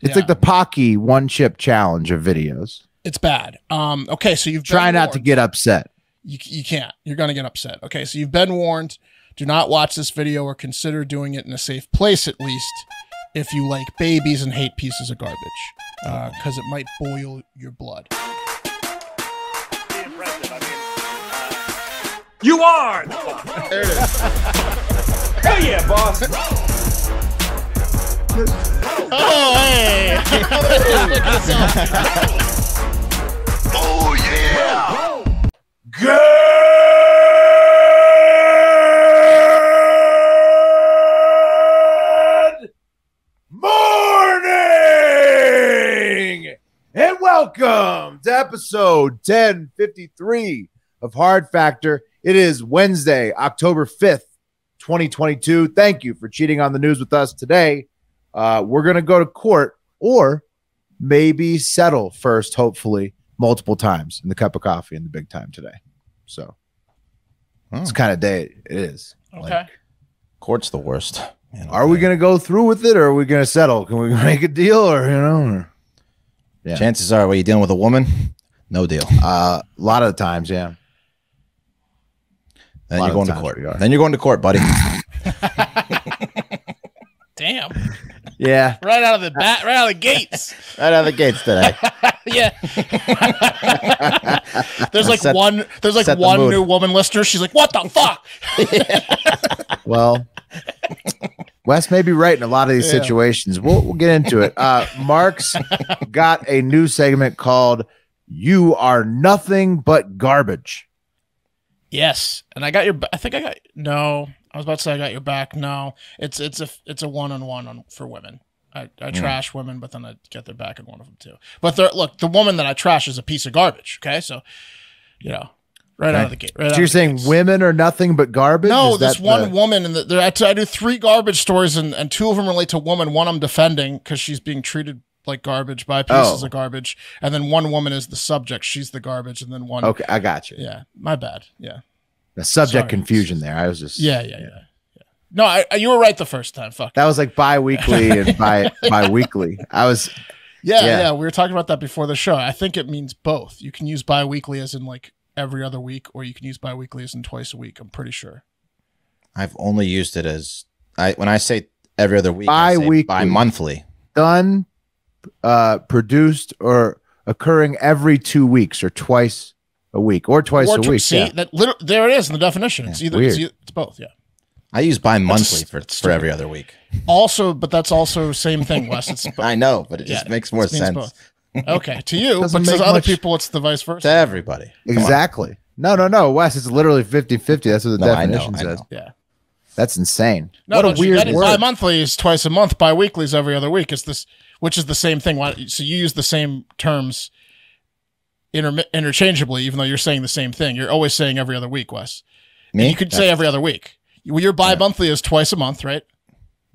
It's like the Pocky one chip challenge of videos. It's bad. Okay, so you've try not to get upset. You can't. You're going to get upset. Okay, so you've been warned. Do not watch this video or consider doing it in a safe place, at least, if you like babies and hate pieces of garbage, because it might boil your blood. You are the boss. There it is. Hell yeah, boss. Oh, hey. Oh, yeah. Good morning and welcome to episode 1053 of Hard Factor. It is Wednesday, October 5th, 2022. Thank you for cheating on the news with us today. We're going to go to court or maybe settle first, hopefully, multiple times in the cup of coffee in the big time today. So it's kind of day it is. Okay. Like, court's the worst. Are we going to go through with it or are we going to settle? Can we make a deal or, yeah. Chances are, you dealing with a woman? No deal. A lot of the times, yeah. Then you're going to court. Then you're going to court, buddy. Damn. Yeah. Right out of the gates. Right out of the gates today. Yeah. There's like one new woman listener. She's like, what the fuck? Well, Wes may be right in a lot of these situations. We'll get into it. Mark's got a new segment called You Are Nothing But Garbage. Yes. And I was about to say I got your back. No, it's a one-on-one for women. I trash women, but then I get their back in one of them too. But look, the woman that I trash is a piece of garbage. Okay, so right out of the gate. So you're saying women are nothing but garbage? No, this one woman, and I do 3 garbage stories, and 2 of them relate to women. One I'm defending because she's being treated like garbage by pieces of garbage, and then one woman is the subject. She's the garbage, and then one. Okay, I got you. Yeah, my bad. Yeah, the subject confusion there. I was just yeah. No, you were right the first time. Fuck. That was like bi-weekly and bi-weekly. I was. Yeah. We were talking about that before the show. I think it means both. You can use bi-weekly as in like every other week, or you can use bi-weekly as in twice a week. I'm pretty sure. I've only used it as when I say every other week, bi-weekly, I say bi-monthly. Done, produced, or occurring every 2 weeks, or twice a week, or twice a week. See, there it is in the definition. It's it's both. Yeah. I use bi-monthly for every other week. Also, but that's also same thing, Wes. I know, but it just makes more sense. Both. Okay, to you, but to other people, it's the vice versa. To everybody. Exactly. No, Wes, it's literally 50-50. That's what the definition says. Yeah. That's insane. What a weird word. Bi-monthly is twice a month. Bi-weekly is every other week. Which is the same thing. So you use the same terms interchangeably, even though you're saying the same thing. You're always saying every other week, Wes. Me? And you could say every other week. Your bi-monthly is twice a month, right?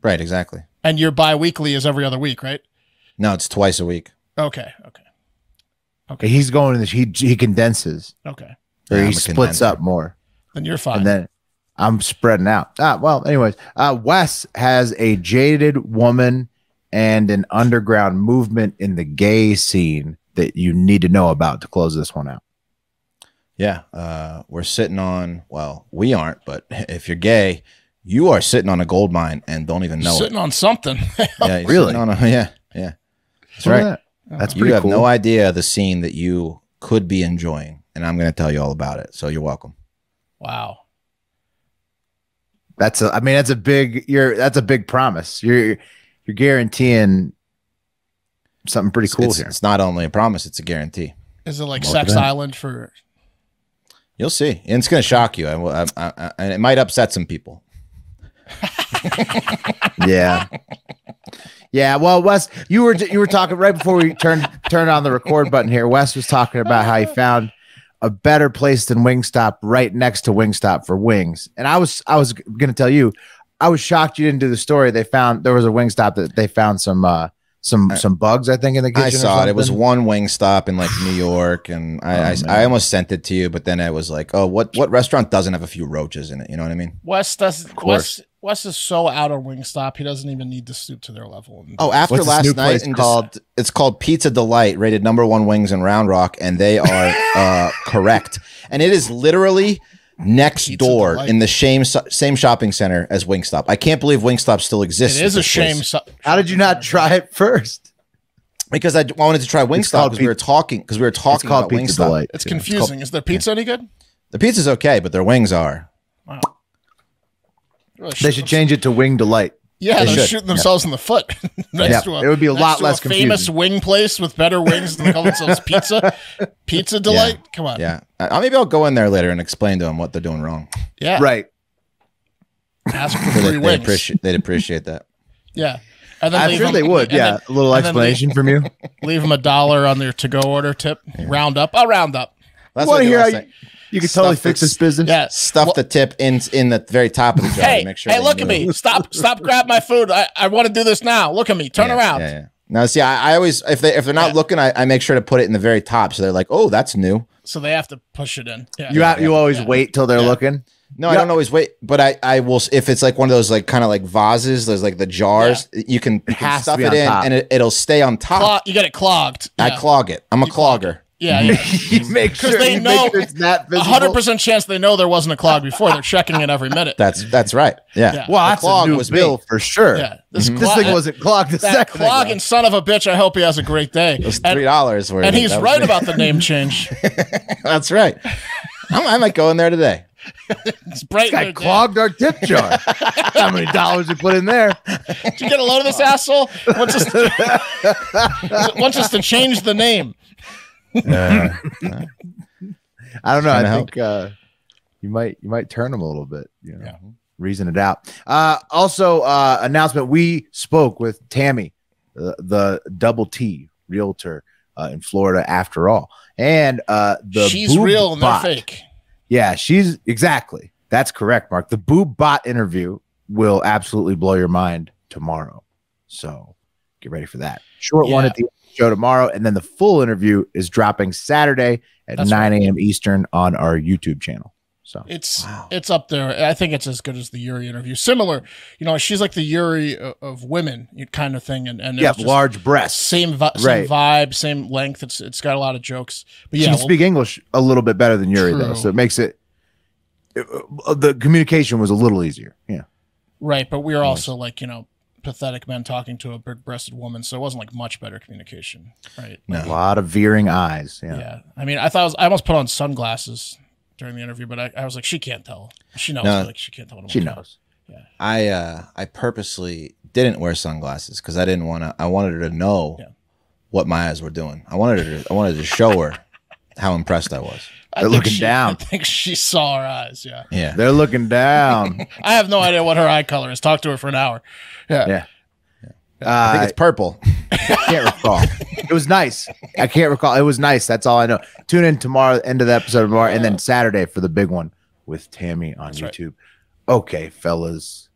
Right, exactly. And your bi-weekly is every other week, right? No, it's twice a week. Okay. He's going. He condenses. Okay. Or he splits up more. Then you're fine. And then I'm spreading out. Well, anyways, Wes has a jaded woman and an underground movement in the gay scene that you need to know about to close this one out. Yeah, we're sitting on, we aren't, but if you're gay, you are sitting on a gold mine and don't even know sitting on something. Yeah, really? Yeah. That's right. That's you pretty have cool. no idea the scene that you could be enjoying, and I'm going to tell you all about it. So you're welcome. Wow. That's a big promise. You're guaranteeing something pretty cool here. It's not only a promise, it's a guarantee. Is it like Sex Island for... You'll see. And it's going to shock you. And it might upset some people. Yeah. Yeah. Well, Wes, you were talking right before we turned on the record button here. Wes was talking about how he found a better place than Wingstop right next to Wingstop for wings. And I was going to tell you, I was shocked you didn't do the story. There was a Wingstop that they found some bugs, I think, in the kitchen. I saw it. It was one Wingstop in like New York, and I almost sent it to you, but then I was like, oh, what restaurant doesn't have a few roaches in it? You know what I mean? Wes Wes is so out of Wingstop, he doesn't even need to stoop to their level. Oh, after What's this last new night, place it's called Pizza Delight, rated #1 wings in Round Rock, and they are correct. And it is literally next Pizza door Delight. in the same shopping center as Wingstop. I can't believe Wingstop still exists. It is at a this shame. place. How did you not try it first? Because I wanted to try Wingstop called because we were talking It's about called Pizza Wingstop. Delight. It's confusing. Is their pizza any good? The pizza's okay, but their wings are. Wow. They should change it to Wing Delight. Yeah, They they're should. shooting themselves in the foot. Yeah, it would be a lot less famous confusing. wing place with better wings than they call themselves Pizza Delight. Come on. Yeah, maybe I'll go in there later and explain to them what they're doing wrong. Yeah. Right. Ask for free wings. They'd appreciate that. Yeah. And then I'm leave sure them- they would. and Yeah. then- A little and then explanation from you. leave them $1 on their to-go order tip. Round up. I'll round up. That's Want what to I hear how do last night. you could totally Stuff fix that's- this business? Yeah. Stuff the tip in the very top of the jar Hey, to make sure. hey, they look at move. me. Stop grab my food. I want to do this now. Look at me. Turn around. Yeah. Now, see, I always if they're not looking, I make sure to put it in the very top, so they're like, oh, that's new. So they have to push it in. Yeah. You always wait till they're looking. No, I don't always wait, but I will if it's like one of those like kind of like vases. There's like the jars. You can has to stuff be it on in, top. and it'll stay on top. You get it clogged. I Yeah. clog it. I'm a clogger. Yeah, yeah. You make sure they you know make sure it's that visible. 100% chance they know there wasn't a clog before. They're checking it every minute. That's right. Yeah. Yeah. Well, The that's clog a new was bill me. for sure. Yeah. This, This thing wasn't clogged a that second clogging ago. son of a bitch. I hope he has a great day. It was $3 worth. And he's That was right me. about the name change. That's right. I might go in there today. It's bright. Guy clogged our tip jar. How many dollars we put in there? Did you get a load of this asshole? Wants us to change the name. I don't know. Trying to I help. think you might turn them a little bit. You know, Yeah. reason it out. Also, announcement: we spoke with Tammy, the Double T realtor in Florida. After all, and She's Boob real and they're Bot. fake. Yeah, she's exactly. That's correct, Mark. The Boob Bot interview will absolutely blow your mind tomorrow. So get ready for that. Short one Yeah. at the show tomorrow, and then the full interview is dropping Saturday at That's 9 a.m. Eastern on our YouTube channel. So It's up there. I think it's as good as the Yuri interview. Similar, she's like the Yuri of women kind of thing. And yeah, it's just large breasts. same Right. vibe, same length. It's got a lot of jokes. But She yeah, can speak English a little bit better than Yuri, though, True. so it makes it the communication was a little easier. Yeah. right. But we are also like pathetic men talking to a big-breasted woman, so it wasn't like much better communication, right? A lot of veering eyes. Yeah. Yeah. I mean, I almost put on sunglasses during the interview, but I was like, she can't tell. She knows. No. Like she can't tell. What I'm She doing. knows. I purposely didn't wear sunglasses because I didn't want to. I wanted her to know what my eyes were doing. I wanted to show her how impressed I was. I They're think looking down. I think she saw her eyes. Yeah. Yeah. They're looking down. I have no idea what her eye color is. Talk to her for an hour. Yeah. Yeah. I think it's purple. Can't recall. It was nice. I can't recall. It was nice. That's all I know. Tune in tomorrow, end of the episode tomorrow, and then Saturday for the big one with Tammy on YouTube. Okay, fellas,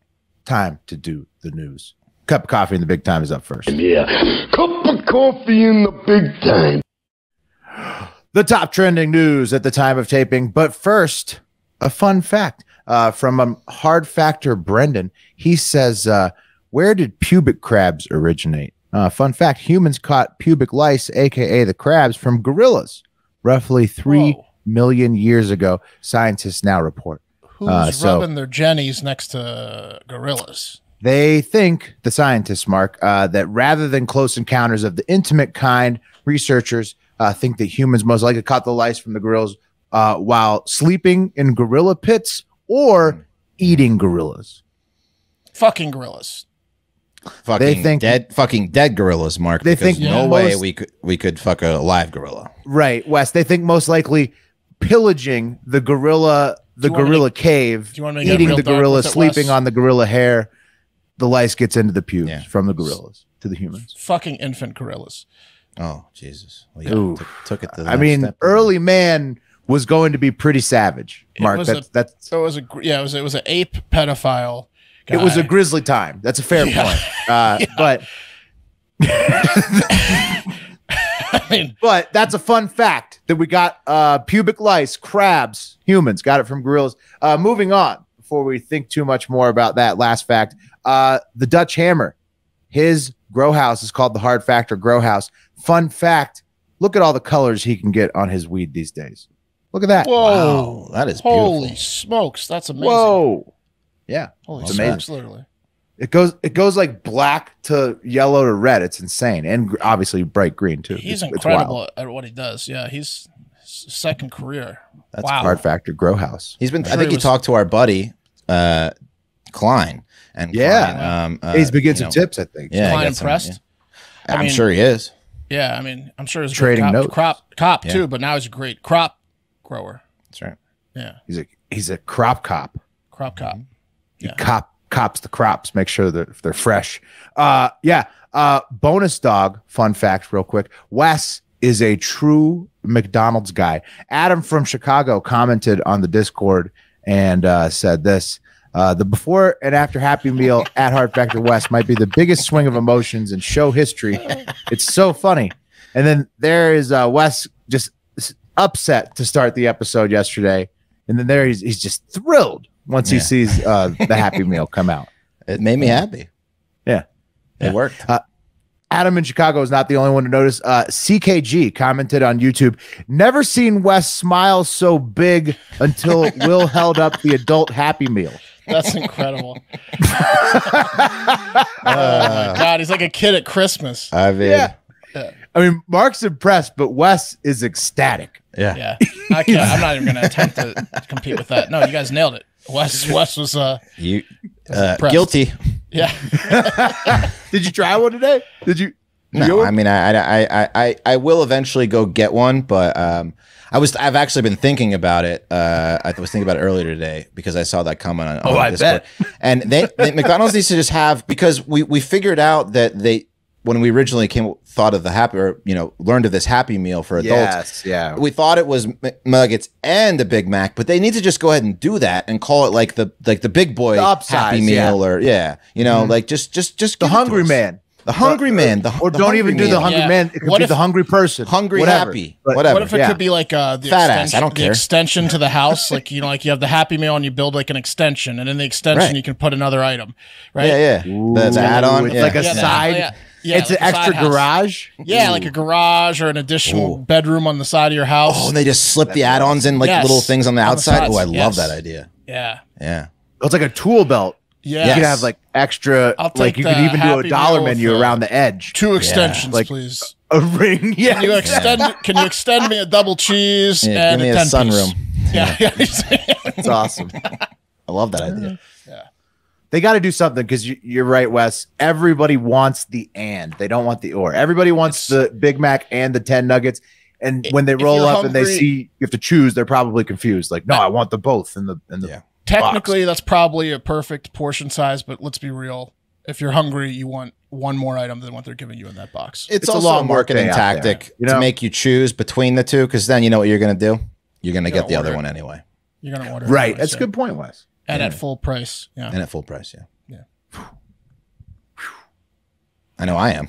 time to do the news. Cup of coffee in the big time is up first. Yeah. Cup of coffee in the big time. The top trending news at the time of taping. But first, a fun fact from Hard Factor Brendan. He says, where did pubic crabs originate? Fun fact, humans caught pubic lice, a.k.a. the crabs, from gorillas roughly 3 million years ago, scientists now report. Who's rubbing their jennies next to gorillas? They think, the scientists, Mark, that rather than close encounters of the intimate kind, researchers think that humans most likely caught the lice from the gorillas while sleeping in gorilla pits or eating gorillas. Fucking gorillas. Fucking dead gorillas, Mark. They because think no way most- we could fuck a live gorilla. Right, Wes. They think most likely pillaging the gorilla cave, do you wanna make it eating real the dark gorilla, with it, sleeping Wes? on the gorilla hair. The lice gets into the pubes Yeah. from the gorillas to the humans. Fucking infant gorillas. Oh Jesus! Well, Ooh. took it to the I next mean, step. early man was going to be pretty savage, Mark. was That's So it was an ape pedophile guy. it was a grisly time. That's a fair point. But I mean, but that's a fun fact that we got pubic lice, crabs, humans got it from gorillas. Moving on before we think too much more about that last fact. The Dutch Hammer, his grow house is called the Hard Factor Grow House. Fun fact, look at all the colors he can get on his weed these days. Look at that. Whoa. Wow, that is beautiful. Holy smokes. That's amazing. Whoa. Yeah. Holy it's smokes, amazing. literally. It goes like black to yellow to red. It's insane. And obviously bright green too. He's It's incredible wild. at what he does. Yeah, he's second career. That's wow. Hard Factor Grow House. He's been. I'm I sure think he he was- talked to our buddy Klein, and Yeah. Klein, He's been getting some you know, tips, I think. Yeah, Klein got some- impressed? yeah. I mean- I'm sure he is. Yeah, I mean, I'm sure he's a Trading great notes. crop Yeah. too, but now he's a great crop grower. That's right. Yeah, He's a crop cop. crop cop. He Yeah. cops the crops, make sure that they're fresh. Bonus dog, fun fact, real quick. Wes is a true McDonald's guy. Adam from Chicago commented on the Discord and said this. The before and after Happy Meal at Hard Factor West might be the biggest swing of emotions in show history. It's so funny. And then there is Wes just upset to start the episode yesterday. And then there he's just thrilled once he sees the Happy Meal come out. It made me happy. Yeah. It worked. Adam in Chicago is not the only one to notice. CKG commented on YouTube, never seen Wes smile so big until Will held up the adult Happy Meal. That's incredible. Oh my God, he's like a kid at Christmas. I mean, Yeah. I mean, Mark's impressed, but Wes is ecstatic. yeah. Yeah, I can't. I'm not even going to attempt to compete with that. No, you guys nailed it. Wes was You Impressed. guilty. yeah. Did you try one today? Did you? No, I mean, I will eventually go get one, but I've actually been thinking about it. I was thinking about it earlier today because I saw that comment on I Discord. bet. And they McDonald's needs to just have, because we figured out that when we originally thought of the learned of this Happy Meal for adults. Yes, yeah. We thought it was McNuggets and a Big Mac, but they need to just go ahead and do that and call it like the big boy The upsize, Happy Meal, or like just The give it to hungry us. man. The hungry man. Or don't even do the hungry Yeah. man. It could What be if- the hungry person. hungry, Whatever. happy, But- whatever. What if it Yeah. could be like the Fat ass, extension, I don't the care. extension to the house? Like, like you have the Happy Meal and you build like an extension, and in the extension Right. you can put another item, right? Yeah. The add-on. It's Yeah. like a Yeah, side. yeah, It's like an a extra side house. garage. Yeah, like a garage or an additional bedroom on the side of your house. Oh, and they just slip the add-ons in like Yes. little things on the On the outside. sides, Oh, I love yes. that idea. yeah, Yeah. It's like a tool belt. yeah. You could have like extra, I'll take like you could the even do a Happy dollar Meal with menu the- around the edge. 2 extensions, Like- please. A ring. Yeah. Can you extend? Can you extend me a double cheese Yeah, and give me a 10-piece? sunroom. Yeah, It's awesome. I love that idea. They got to do something because you're right, Wes. Everybody wants the and. They don't want the or. Everybody wants the Big Mac and the 10 nuggets. And when they roll you're up and they hungry- see you have to choose, they're probably confused. Like, no, I want the both. And the Yeah. Technically, that's probably a perfect portion size, but let's be real. If you're hungry, you want one more item than what they're giving you in that box. It's a also long a marketing workday out there, tactic you know? to make you choose between the two, because then you know what you're going to do? You're going to get the order other it. one anyway. You're gonna order, right. anyway, That's so- a good point, Wes. and at full price. Yeah, And at full price, yeah. Yeah. I know I am.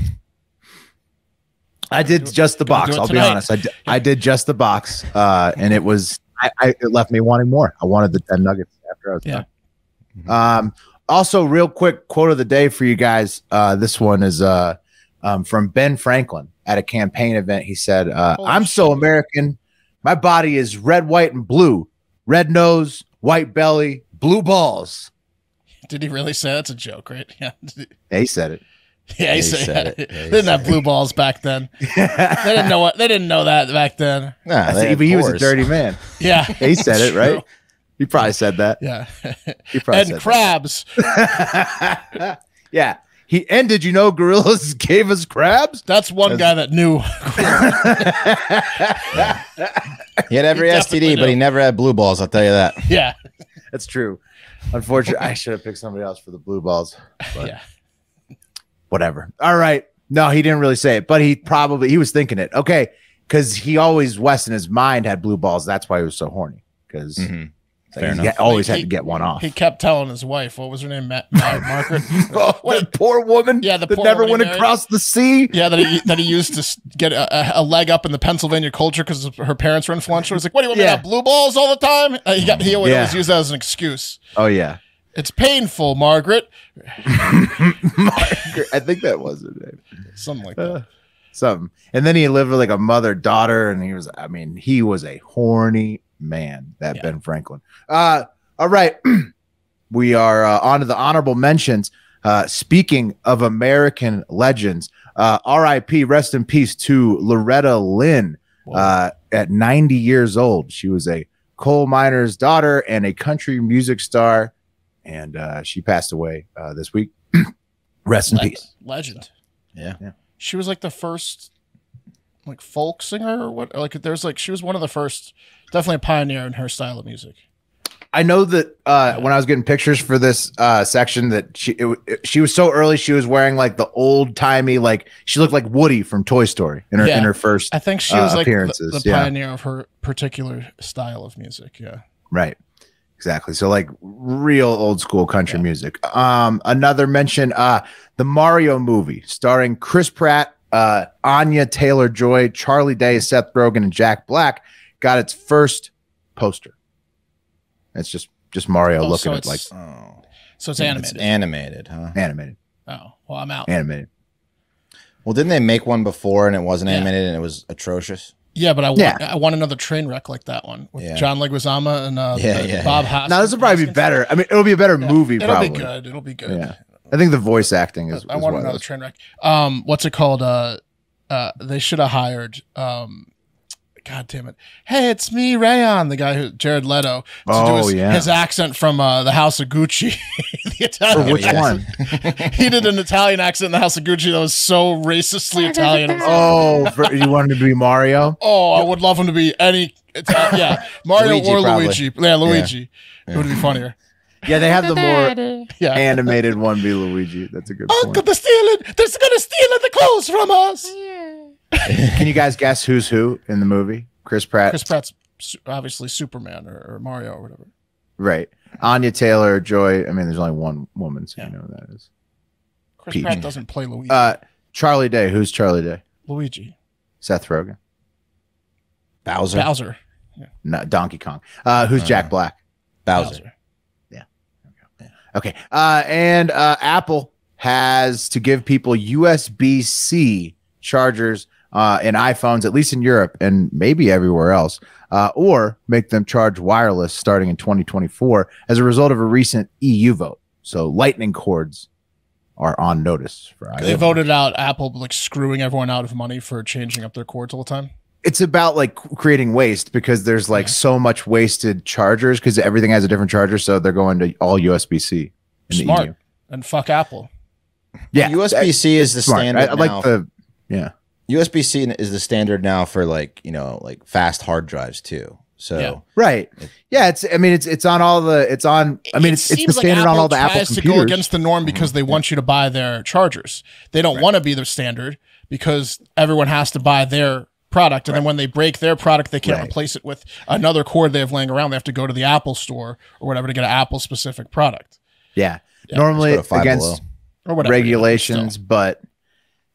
I did just the Gonna box. do it I'll be tonight. honest. I did just the box. And it was, it left me wanting more. I wanted the 10 nuggets after I was Yeah. done. Also, real quick quote of the day for you guys. This one is from Ben Franklin at a campaign event. He said, I'm so American. My body is red, white, and blue. Red nose, white belly, blue balls. Did he really say that's a joke? Right? Yeah. Yeah, he said it. Yeah, He said it. Yeah, They he didn't have said blue balls back then. They didn't know what. They didn't know that back then. Nah, they had He was a pores. dirty man. Yeah, He said it, right? He probably said that. Yeah, He probably and said crabs. that. Yeah. Did you know gorillas gave us crabs? That's one guy that knew. He had every He definitely STD, but he knew. never had blue balls. I'll tell you that. Yeah, That's true. Unfortunately, I should have picked somebody else for the blue balls. But yeah. whatever. All right. No, he didn't really say it, but he was thinking it. Okay. Because he always, Wes in his mind had blue balls. That's why he was so horny. Because Fair He enough. always had to get one off. He kept telling his wife, what was her name? Margaret? Oh, the poor woman the that poor never woman went across the sea. Yeah, that he used to get a leg up in the Pennsylvania culture because her parents were influential. He's like, what do you want me to have blue balls all the time? He always used that as an excuse. Oh, yeah. It's painful, Margaret. Margaret. I think that was her name. Something like that. Something. And then he lived with like a mother-daughter, and he was a horny man, that Ben Franklin. All right. We are on to the honorable mentions. Speaking of American legends, R.I.P., rest in peace to Loretta Lynn at 90 years old. She was a coal miner's daughter and a country music star, and she passed away this week. Rest in peace. Legend. Yeah. She was like the first like folk singer or what? Like there's like she was one of the first, definitely a pioneer in her style of music. I know that when I was getting pictures for this section that she was so early, she was wearing like the old timey, like she looked like Woody from Toy Story in her first I think she was like appearances. the pioneer of her particular style of music. Yeah. Right. Exactly. So like real old school country music. Another mention, the Mario movie starring Chris Pratt, Anya Taylor-Joy, Charlie Day, Seth Rogen, and Jack Black got its first poster. It's just Mario looking at like. Oh. So it's animated. It's animated, huh? Animated. Oh, well, I'm out. Animated. Well, didn't they make one before and it wasn't animated and it was atrocious? Yeah, but I want another train wreck like that one with John Leguizamo and Bob Hoskins. Now this will probably be better. I mean, it'll be a better movie. It'll probably. be good. It'll be good. Yeah, I think the voice acting is. I want another train wreck. What's it called? They should have hired. God damn it! Hey, it's me, Rayon, the guy Jared Leto, to do his accent from the House of Gucci. The Italian. For which one? He did an Italian accent in the House of Gucci that was so racistly Italian. You wanted to be Mario? Oh, I would love him to be any. Mario Luigi, or probably. Luigi. Yeah, Luigi. It would be funnier. Yeah, they have the more animated one be Luigi. That's a good point. Uncle, they're gonna steal the clothes from us. Can you guys guess who's who in the movie? Chris Pratt. Chris Pratt's obviously Superman or Mario or whatever. Right. Anya Taylor-Joy. I mean, there's only one woman, so you know who that is. Chris Pratt doesn't play Luigi. Charlie Day. Who's Charlie Day? Luigi. Seth Rogen. Bowser. Yeah. No, Donkey Kong. Who's Jack Black? Bowser. Yeah. Okay. And Apple has to give people USB-C chargers in iPhones, at least in Europe and maybe everywhere else, or make them charge wireless starting in 2024 as a result of a recent EU vote. So lightning cords are on notice for iPhone. They voted out Apple like screwing everyone out of money for changing up their cords all the time. It's about like creating waste because there's like so much wasted chargers because everything has a different charger. So they're going to all USB-C. Smart. The EU. And fuck Apple. Yeah. USB-C is the standard I like USB-C is the standard now for like fast hard drives too. So right, it's on all the it's the standard on all the Apple computers. To go against the norm because they want you to buy their chargers. They don't want to be their standard because everyone has to buy their product, and then when they break their product, they can't replace it with another cord they have laying around. They have to go to the Apple store or whatever to get an Apple specific product. Normally against regulations, but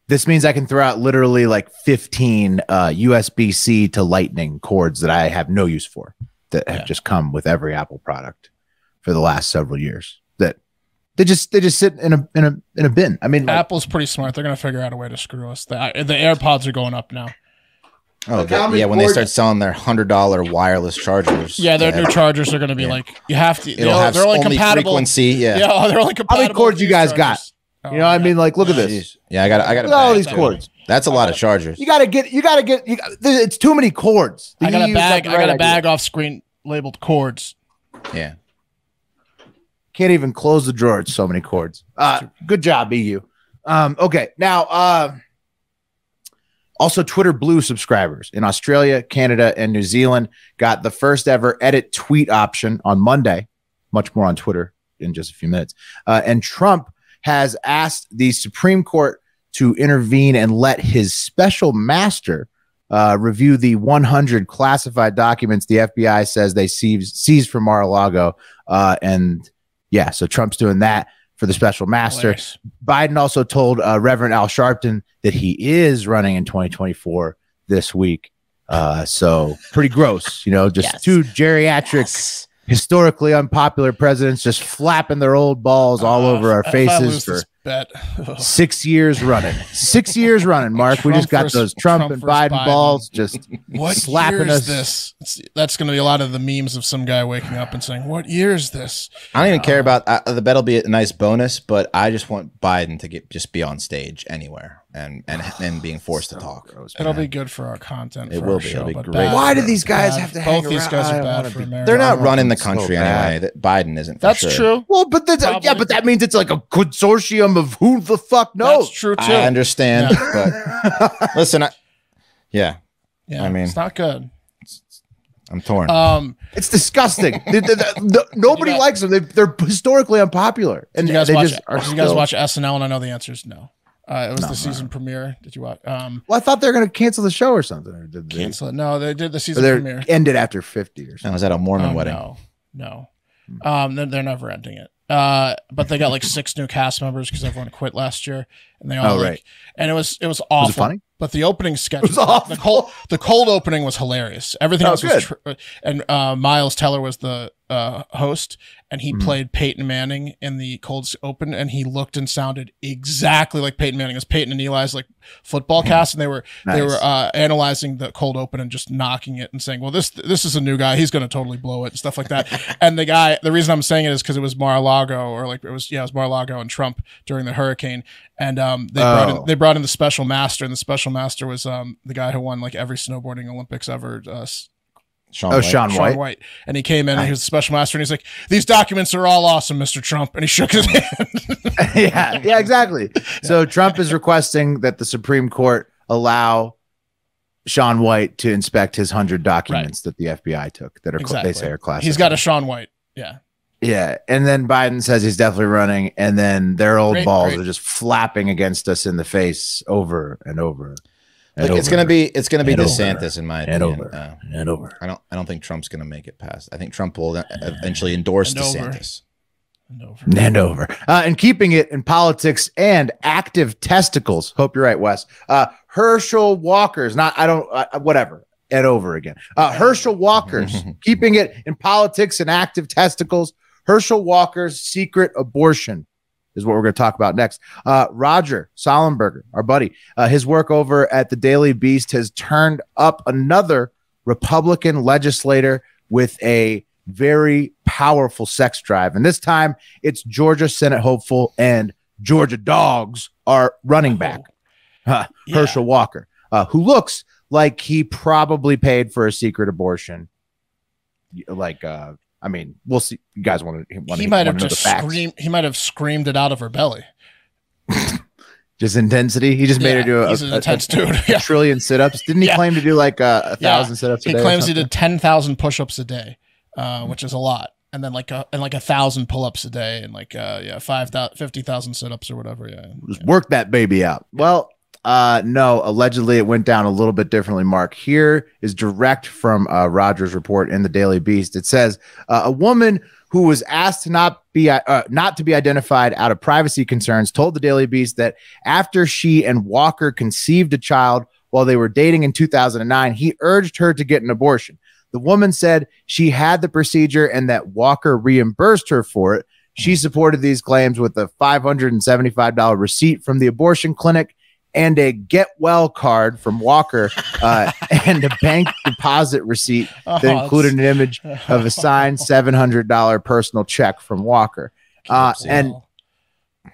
this means I can throw out literally like 15 USB-C to Lightning cords that I have no use for that have just come with every Apple product for the last several years. That they just sit in a bin. I mean, Apple's pretty smart. They're gonna figure out a way to screw us. The AirPods are going up now. Oh, yeah. When they start selling their $100 wireless chargers. Yeah, their new chargers are going to be like, you have to. They're only compatible. Frequency, they're only compatible. How many cords you guys got? You know what I mean? Like, look at this. Yeah, I got all these cords. That's a lot of chargers. You gotta get. It's too many cords. I got a bag off screen labeled cords. Yeah. Can't even close the drawer. It's so many cords. Good job, EU. Okay, now. Also, Twitter Blue subscribers in Australia, Canada, and New Zealand got the first ever edit tweet option on Monday. Much more on Twitter in just a few minutes. And Trump has asked the Supreme Court to intervene and let his special master review the 100 classified documents the FBI says they seized from Mar-a-Lago. So Trump's doing that for the special master. Hilarious. Biden also told Reverend Al Sharpton that he is running in 2024 this week. So pretty gross, just two geriatric, historically unpopular presidents just flapping their old balls all over our faces for 6 years running. 6 years running, Mark. We just got those Trump and Biden balls just slapping us. That's going to be a lot of the memes of some guy waking up and saying, "What year is this?" I don't even care about the bet. Will be a nice bonus, but I just want Biden to just be on stage anywhere and being forced to talk. It'll be good for our content. It will be. It'll be great. Why do these guys have to hang Both these guys are bad for America. They're not running the country anyway. That Biden isn't. That's true. Well, but but that means it's like a consortium of who the fuck knows. That's true too. I understand, but listen, I mean, it's not good. I'm torn. It's disgusting. Nobody likes them. They're historically unpopular. And did you guys watch SNL? And I know the answer is no. It was the season premiere. Did you watch? Well, I thought they were going to cancel the show or something. Or did they cancel it? No, they did the season premiere. Ended after 50 or something. Was that a Mormon wedding? No. They're never ending it. But they got like 6 new cast members because everyone quit last year, and they all and it was awful. Was it funny? But the opening sketch was awful. The cold opening was hilarious. Everything else was and Miles Teller was the host, and he played Peyton Manning in the cold open, and he looked and sounded exactly like Peyton Manning. It was Peyton and Eli's like football cast, and they were analyzing the cold open and just knocking it and saying, "Well, this is a new guy. He's going to totally blow it," and stuff like that. And the reason I'm saying it is because it was Mar-a-Lago, it was Mar-a-Lago and Trump during the hurricane, and they brought in the special master, and the special master was the guy who won like every snowboarding Olympics ever. Shaun White. And he came in and he was the special master, and he's like, "These documents are all awesome, Mr. Trump." And he shook his hand. yeah, exactly. So Trump is requesting that the Supreme Court allow Shaun White to inspect his 100 documents that the FBI took that are they say are classified. He's got a Shaun White. Yeah. Yeah. And then Biden says he's definitely running, and then their old balls are just flapping against us in the face over and over. It's gonna be DeSantis in my opinion. Over. I don't think Trump's gonna make it past. I think Trump will eventually endorse DeSantis. And over. And keeping it in politics and active testicles. Hope you're right, Wes. Herschel Walker's whatever. And over again. Herschel Walker's keeping it in politics and active testicles. Herschel Walker's secret abortion is what we're going to talk about next. Roger Sollenberger, our buddy, his work over at the Daily Beast has turned up another Republican legislator with a very powerful sex drive. And this time it's Georgia Senate hopeful and Georgia Dogs are running back, Herschel Walker, who looks like he probably paid for a secret abortion. I mean, we'll see. You guys want to? He might have just screamed. He might have screamed it out of her belly. Just intensity. He just made her do an intense dude. A trillion sit-ups. Didn't he claim to do like 1,000 sit-ups a day? He claims he did 10,000 push-ups a day, which is a lot, and then like 1,000 pull-ups a day, and 50,000 sit-ups or whatever. Just work that baby out. Well. No, allegedly it went down a little bit differently, Mark. Here is direct from Roger's report in the Daily Beast. It says a woman who was asked to not to be identified out of privacy concerns told the Daily Beast that after she and Walker conceived a child while they were dating in 2009, he urged her to get an abortion. The woman said she had the procedure and that Walker reimbursed her for it. She supported these claims with a $575 receipt from the abortion clinic and a get well card from Walker and a bank deposit receipt that included an image of a signed $700 personal check from Walker. And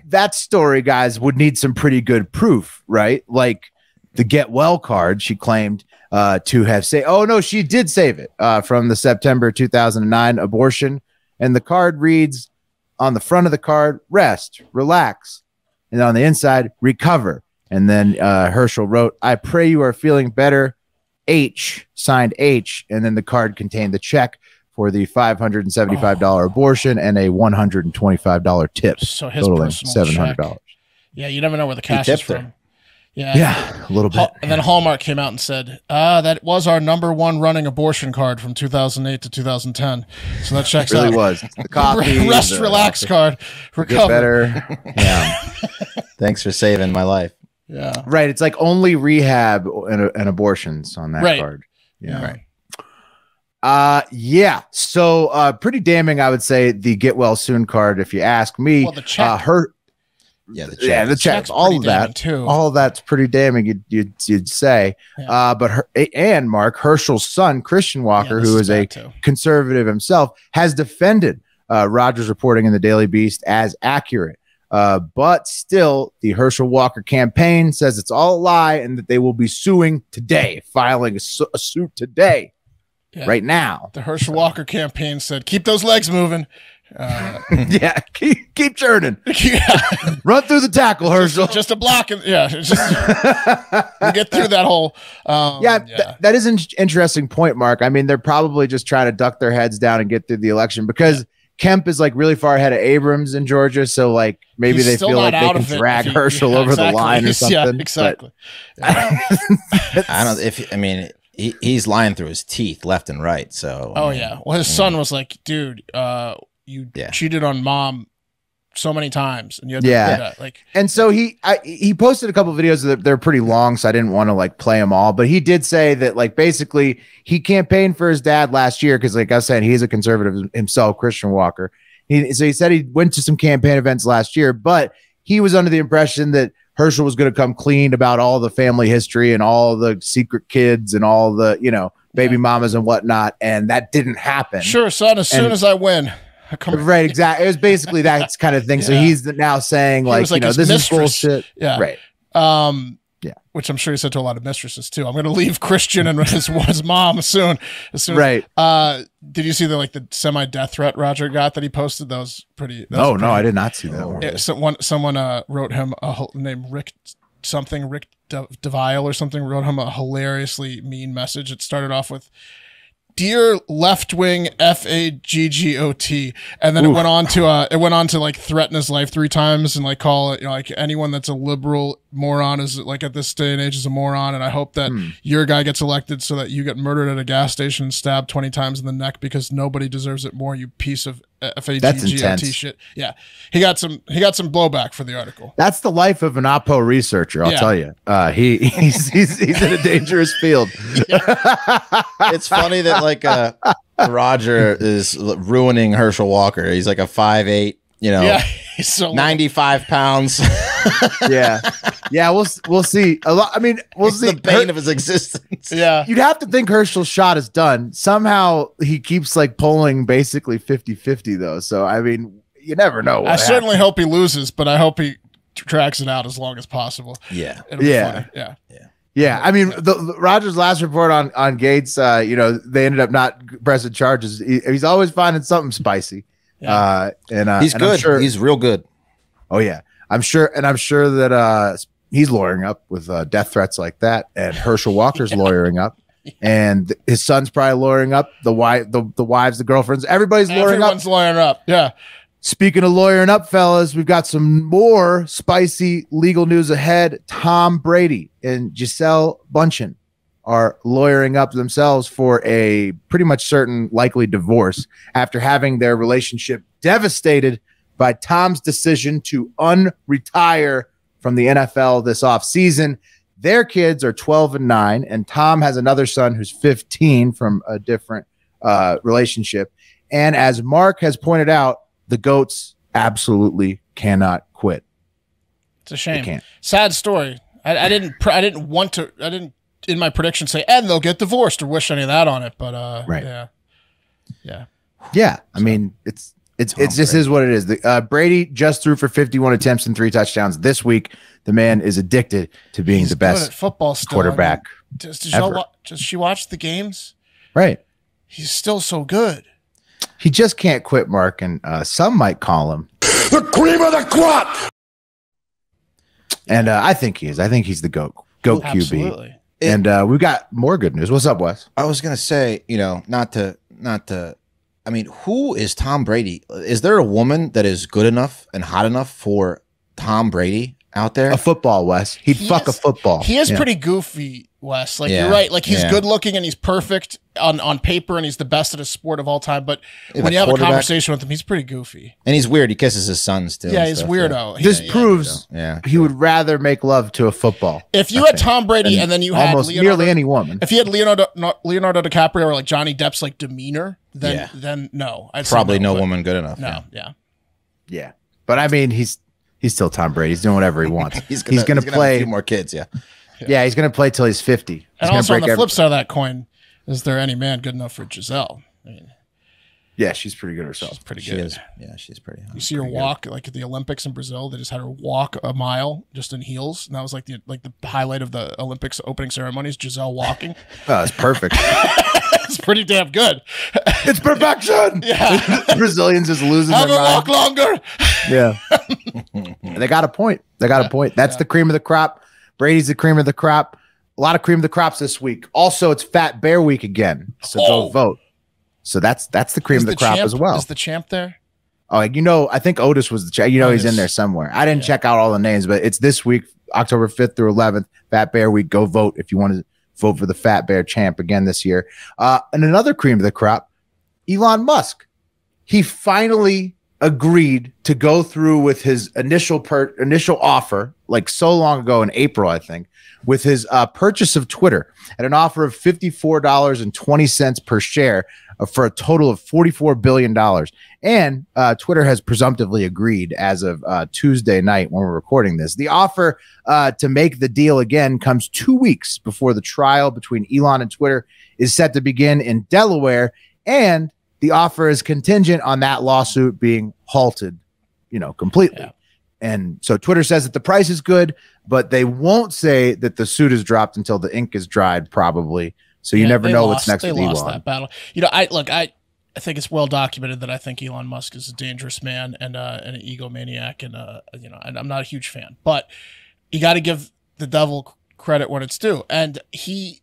that story, guys, would need some pretty good proof, right? Like the get well card she claimed to have saved. Oh, no, she did save it from the September 2009 abortion. And the card reads on the front of the card, rest, relax. And on the inside, recover. And then Herschel wrote, I pray you are feeling better. H, signed H. And then the card contained the check for the $575 abortion and a $125 tip. So his totaling personal $700. Check. Yeah, you never know where the cash is from. Yeah, a little bit. And then Hallmark came out and said, that was our #1 running abortion card from 2008 to 2010. So that checks It really out. was. The coffee. Rest, relax card. Get Recover. better. Yeah. Thanks for saving my life. Yeah. Right. It's like only rehab and abortions on that card. Yeah. Right. Yeah. So pretty damning, I would say, the get well soon card, if you ask me. Well, the check. The check. All of that too. All of that's pretty damning, you'd say. Yeah. But Mark Herschel's son, Christian Walker, who is a conservative himself, has defended Rogers' reporting in the Daily Beast as accurate. But still, the Herschel Walker campaign says it's all a lie and that they will be suing today, filing a suit today, right now. The Herschel Walker campaign said, keep those legs moving. Yeah, keep churning. Yeah. Run through the tackle, Herschel. Just a block. We'll get through that whole. That is an interesting point, Mark. I mean, they're probably just trying to duck their heads down and get through the election because Kemp is like really far ahead of Abrams in Georgia. So like maybe they feel like they can drag Herschel over the line or something. Yeah, exactly. He's lying through his teeth left and right. So. Well, his son was like, dude, you cheated on mom so many times, and you had to do that. Like, and so he posted a couple of videos that they're pretty long, so I didn't want to like play them all. But he did say that like basically he campaigned for his dad last year because, like I was saying, he's a conservative himself, Christian Walker. So he said he went to some campaign events last year, but he was under the impression that Herschel was going to come clean about all the family history and all the secret kids and all the baby mamas and whatnot, and that didn't happen. Sure, son. As soon as I win. Right, exactly. It was basically that kind of thing. So he's now saying like this is bullshit. Yeah, right. Which I'm sure he said to a lot of mistresses too. I'm going to leave Christian and his mom soon. Right. Did you see the semi-death threat Roger got that he posted? That was pretty. No, I did not see that one. Yeah, someone wrote him a name Rick DeVile or something. Wrote him a hilariously mean message. It started off with, "Dear left-wing FAGGOT," and then it went on to like threaten his life 3 times and like call it like anyone that's a liberal moron is like at this day and age is a moron, and I hope that your guy gets elected so that you get murdered at a gas station and stabbed 20 times in the neck because nobody deserves it more, you piece of FAGGOT shit. Yeah, he got some blowback for the article. That's the life of an Oppo researcher, I'll tell you. He's in a dangerous field. It's funny that like Roger is ruining Herschel Walker. He's like a 5'8", he's so 95 pounds. Yeah, we'll see. A lot. I mean, we'll see. The bane of his existence. Yeah, you'd have to think Herschel's shot is done. Somehow he keeps like polling basically 50-50 though. So I mean, you never know. I certainly hope he loses, but I hope he tracks it out as long as possible. Yeah, it'll be funny. Yeah, I mean, the Rogers' last report on Gates, they ended up not pressing charges. He's always finding something spicy. Yeah. He's good. Sure, he's real good. Oh yeah, I'm sure that he's lawyering up with death threats like that, and Herschel Walker's lawyering up, and his son's probably lawyering up. The wives, the girlfriends, everybody's lawyering up. Everyone's lawyering up. Yeah. Speaking of lawyering up, fellas, we've got some more spicy legal news ahead. Tom Brady and Gisele Bündchen are lawyering up themselves for a pretty much certain likely divorce after having their relationship devastated by Tom's decision to unretire from the NFL this offseason. Their kids are 12 and 9, and Tom has another son who's 15 from a different relationship. And as Mark has pointed out, the GOATs absolutely cannot quit. It's a shame. Sad story. I didn't in my prediction say, and they'll get divorced or wish any of that on it. But right. Yeah. I mean, it's just is what it is. Brady just threw for 51 attempts and 3 touchdowns this week. The man is addicted to being the best football quarterback. Does she watch the games? Right. He's still so good. He just can't quit, Mark, and some might call him the cream of the crop. And I think he is. I think he's the GOAT QB. Absolutely. And we've got more good news. What's up, Wes? I was gonna say, not to. I mean, who is Tom Brady? Is there a woman that is good enough and hot enough for Tom Brady? out there. A football, Wes. He'd fuck a football. He is pretty goofy, Wes. Like, Yeah. you're right. Like, he's Yeah. good looking and he's perfect on paper and he's the best at his sport of all time. But when you have a quarterback. conversation with him, he's pretty goofy. And he's weird. He kisses his sons too. Yeah, and he's stuff, weirdo. This Yeah, proves Yeah. he would rather make love to a football. If you had Tom Brady and then you had almost Leonardo, nearly any woman. if he had Leonardo DiCaprio or like Johnny Depp's like demeanor, then no. I'd say Probably no but woman good enough. No, yeah. Yeah. But I mean, he's still Tom Brady. He's doing whatever he wants. He's gonna play have a few more kids. Yeah. Yeah, he's gonna play till he's 50. He's And gonna also on break the flip side of that coin, is there any man good enough for Gisele? I mean, yeah, she's pretty good herself. she's pretty She good. is. Yeah, she's pretty. You see her walk like at the Olympics in Brazil. They just had her walk a mile just in heels, and that was like the highlight of the Olympics opening ceremonies. Gisele walking. Oh, it's perfect. It's pretty damn good. It's perfection. Yeah, Brazilians just losing have their her mind. walk longer. Yeah. They got a point. That's the cream of the crop. Brady's the cream of the crop. A lot of cream of the crops this week. Also, it's Fat Bear Week again. So go vote. So that's the cream of the crop champ, as well. Is the champ there? Oh, I think Otis was the champ. He's in there somewhere. I didn't check out all the names, but it's this week, October 5th through 11th, Fat Bear Week. Go vote if you want to vote for the Fat Bear champ again this year. And another cream of the crop, Elon Musk. He finally agreed to go through with his initial offer, like so long ago in April, I think, with his purchase of Twitter at an offer of $54.20 per share for a total of $44 billion. And Twitter has presumptively agreed as of Tuesday night when we're recording this. The offer to make the deal again comes 2 weeks before the trial between Elon and Twitter is set to begin in Delaware. And the offer is contingent on that lawsuit being halted, completely. Yeah. And so Twitter says that the price is good, but they won't say that the suit is dropped until the ink is dried, probably. So you never know what's next with Elon. They lost that battle. I think it's well documented that I think Elon Musk is a dangerous man and an egomaniac, and I'm not a huge fan. But you got to give the devil credit when it's due, and he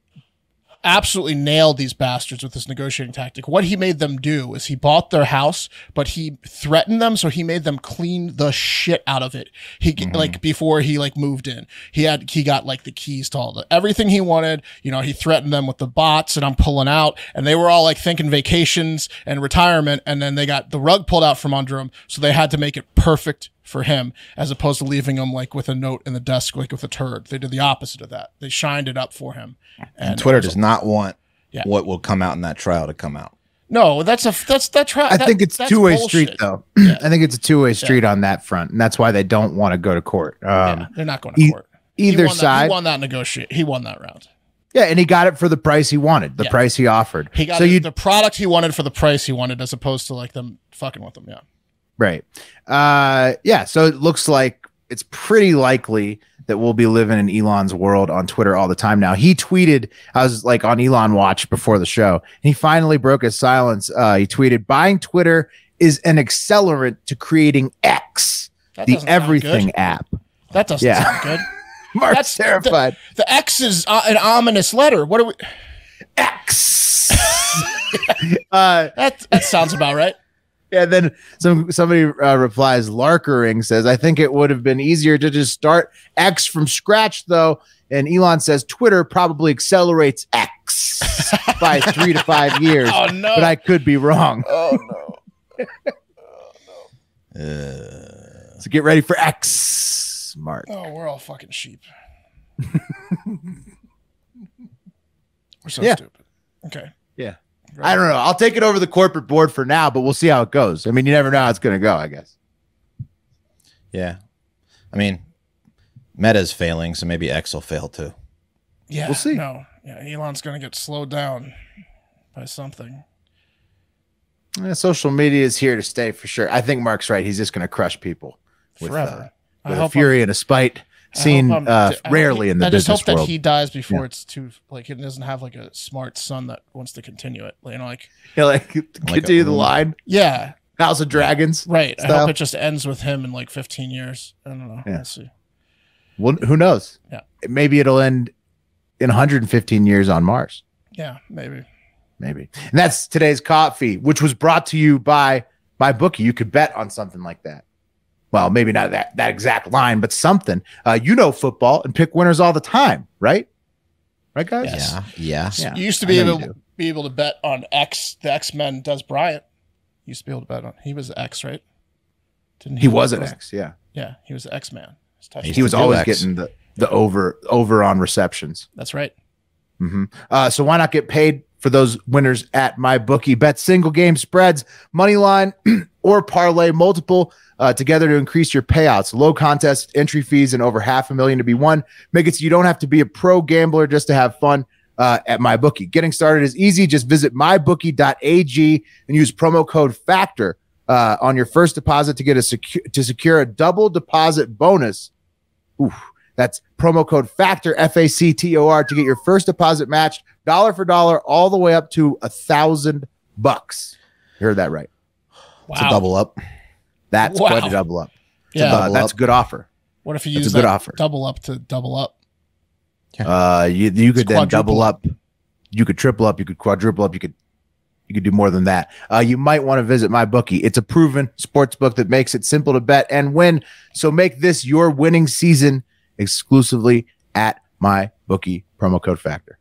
absolutely nailed these bastards with this negotiating tactic. What he made them do is he bought their house, but he threatened them, so he made them clean the shit out of it. He before he moved in, he got like the keys to all everything he wanted. He threatened them with the bots and I'm pulling out, and they were all like thinking vacations and retirement, and then they got the rug pulled out from under them, so they had to make it perfect for him, as opposed to leaving him like with a note in the desk, like with a turd. They did the opposite of that. They shined it up for him. And Twitter does not want what will come out in that trial to come out. No, that's that trial. I think it's two-way street, though. Yeah. I think it's a two-way street on that front, and that's why they don't want to go to court. They're not going to court. Either side. He won that negotiate. He won that round. Yeah, and he got it for the price he wanted, the price he offered. He got the product he wanted for the price he wanted, as opposed to like them fucking with him. Yeah. Right. So it looks like it's pretty likely that we'll be living in Elon's world on Twitter all the time now. He tweeted, I was like on Elon Watch before the show, and he finally broke his silence. He tweeted, "Buying Twitter is an accelerant to creating X, the everything app." That doesn't sound good. Mark's terrified. The X is an ominous letter. What are we? X. That sounds about right. Yeah, then somebody replies, Larkering says, "I think it would have been easier to just start X from scratch, though." And Elon says, "Twitter probably accelerates X by 3 to 5 years." Oh, no. But I could be wrong. Oh, no. So get ready for X, Mark. Oh, we're all fucking sheep. We're so stupid. Okay. Yeah. I don't know. I'll take it over the corporate board for now, but we'll see how it goes. I mean, you never know how it's going to go, I guess. Yeah. I mean, Meta's failing, so maybe X will fail too. Yeah. We'll see. No. Yeah, Elon's going to get slowed down by something. Yeah, social media is here to stay for sure. I think Mark's right. He's just going to crush people forever. With a fury and a spite seen rarely in the business world. I just hope that he dies before it's too, like, he doesn't have like a smart son that wants to continue it. Continue the line. Yeah. House of Dragons. Right. Style. I hope it just ends with him in like 15 years. I don't know. Yeah. We'll see. Well, who knows? Yeah. Maybe it'll end in 115 years on Mars. Yeah, maybe. And that's today's coffee, which was brought to you by my bookie. You could bet on something like that. well, maybe not that exact line, but something. You know football and pick winners all the time, right? Right, guys? Yes. Yeah. You used to be able to bet on X, the X-Men Des Bryant. Used to be able to bet on. He was the X, right? Didn't he was an X, yeah. Yeah, he was the X-Man. He was always getting the over on receptions. That's right. Mm-hmm. So why not get paid for those winners at MyBookie? Bet single game spreads, money line, or parlay multiple together to increase your payouts. Low contest entry fees and over $500,000 to be won. Make it so you don't have to be a pro gambler just to have fun at MyBookie. Getting started is easy. Just visit mybookie.ag and use promo code FACTOR on your first deposit to get to secure a double deposit bonus. Oof. That's promo code FACTOR, FACTOR, to get your first deposit matched dollar for dollar all the way up to $1,000. You heard that right. Wow. It's a double up. That's quite a double up. Yeah, that's a good offer. What if you use a good offer. Double up to double up? You could then double up. You could triple up. You could quadruple up. You could do more than that. You might want to visit MyBookie. It's a proven sports book that makes it simple to bet and win. So make this your winning season exclusively at MyBookie. Promo code FACTOR. Are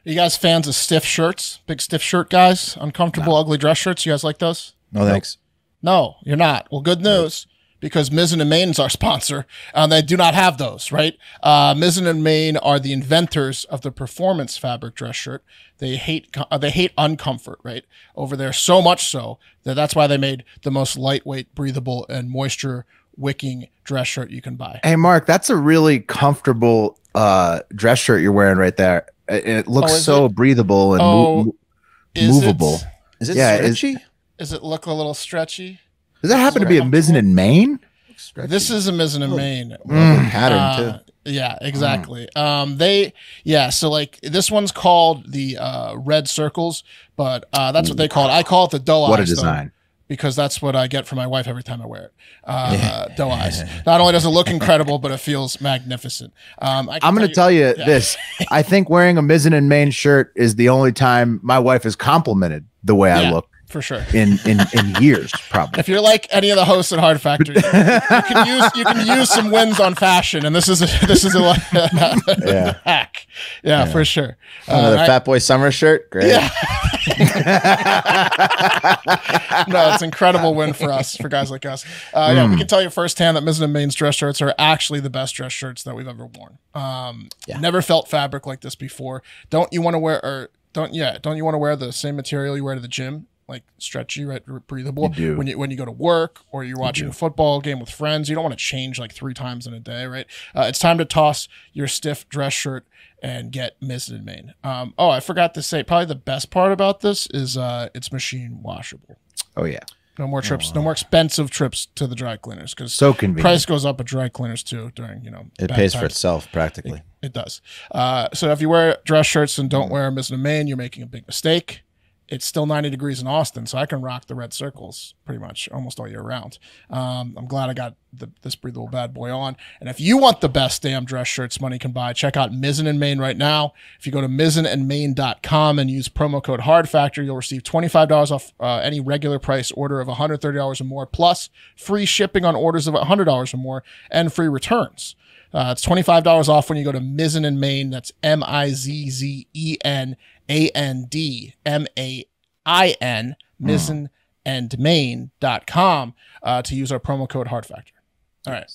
you guys fans of stiff shirts? Big stiff shirt guys? Uncomfortable, ugly dress shirts? You guys like those? No, thanks. No, you're not. Well, good news, because Mizzen & Main is our sponsor, and they do not have those, right? Mizzen & Main are the inventors of the performance fabric dress shirt. They hate uncomfort, right? Over there, so much so that's why they made the most lightweight, breathable, and moisture wicking dress shirt you can buy. Hey, Mark, that's a really comfortable dress shirt you're wearing right there. It looks breathable and movable. Is it stretchy? Does it look a little stretchy? Does that happen to be a Mizzen & Main? This is a Mizzen & Main. Pattern too. Yeah, exactly. So like this one's called the red circles, but that's what they call it. I call it the doe eyes. What a design. Because that's what I get from my wife every time I wear it. Doe eyes. Not only does it look incredible, but it feels magnificent. I'm going to tell you this. I think wearing a Mizzen & Main shirt is the only time my wife has complimented the way I look. For sure. In years, probably. If you're like any of the hosts at Hard Factor, you can use some wins on fashion, and this is a hack. Yeah, for sure. Another Fat Boy Summer shirt. Great. Yeah. No, it's an incredible win for us, for guys like us. Yeah, we can tell you firsthand that Mizzen & Main's dress shirts are actually the best dress shirts that we've ever worn. Never felt fabric like this before. Don't you want to wear the same material you wear to the gym? Like stretchy, right? Breathable. You do. When you go to work or you're watching a football game with friends, you don't want to change like 3 times in a day, right? It's time to toss your stiff dress shirt and get Mizzen & Main. I forgot to say, probably the best part about this is it's machine washable. Oh yeah. No more trips. No more expensive trips to the dry cleaners, because so convenient. Price goes up at dry cleaners too during it pays for itself practically. It does. So if you wear dress shirts and don't wear Mizzen & Main, you're making a big mistake. It's still 90 degrees in Austin, so I can rock the red circles pretty much almost all year round. I'm glad I got this breathable bad boy on. And if you want the best damn dress shirts money can buy, check out Mizzen & Main right now. If you go to mizzenandmain.com and use promo code HARDFACTOR, you'll receive $25 off any regular price order of $130 or more, plus free shipping on orders of $100 or more, and free returns. It's $25 off when you go to Mizzen & Main. That's MIZZENANDMAIN, mizzenandmain.com to use our promo code HARDFACTOR. All right.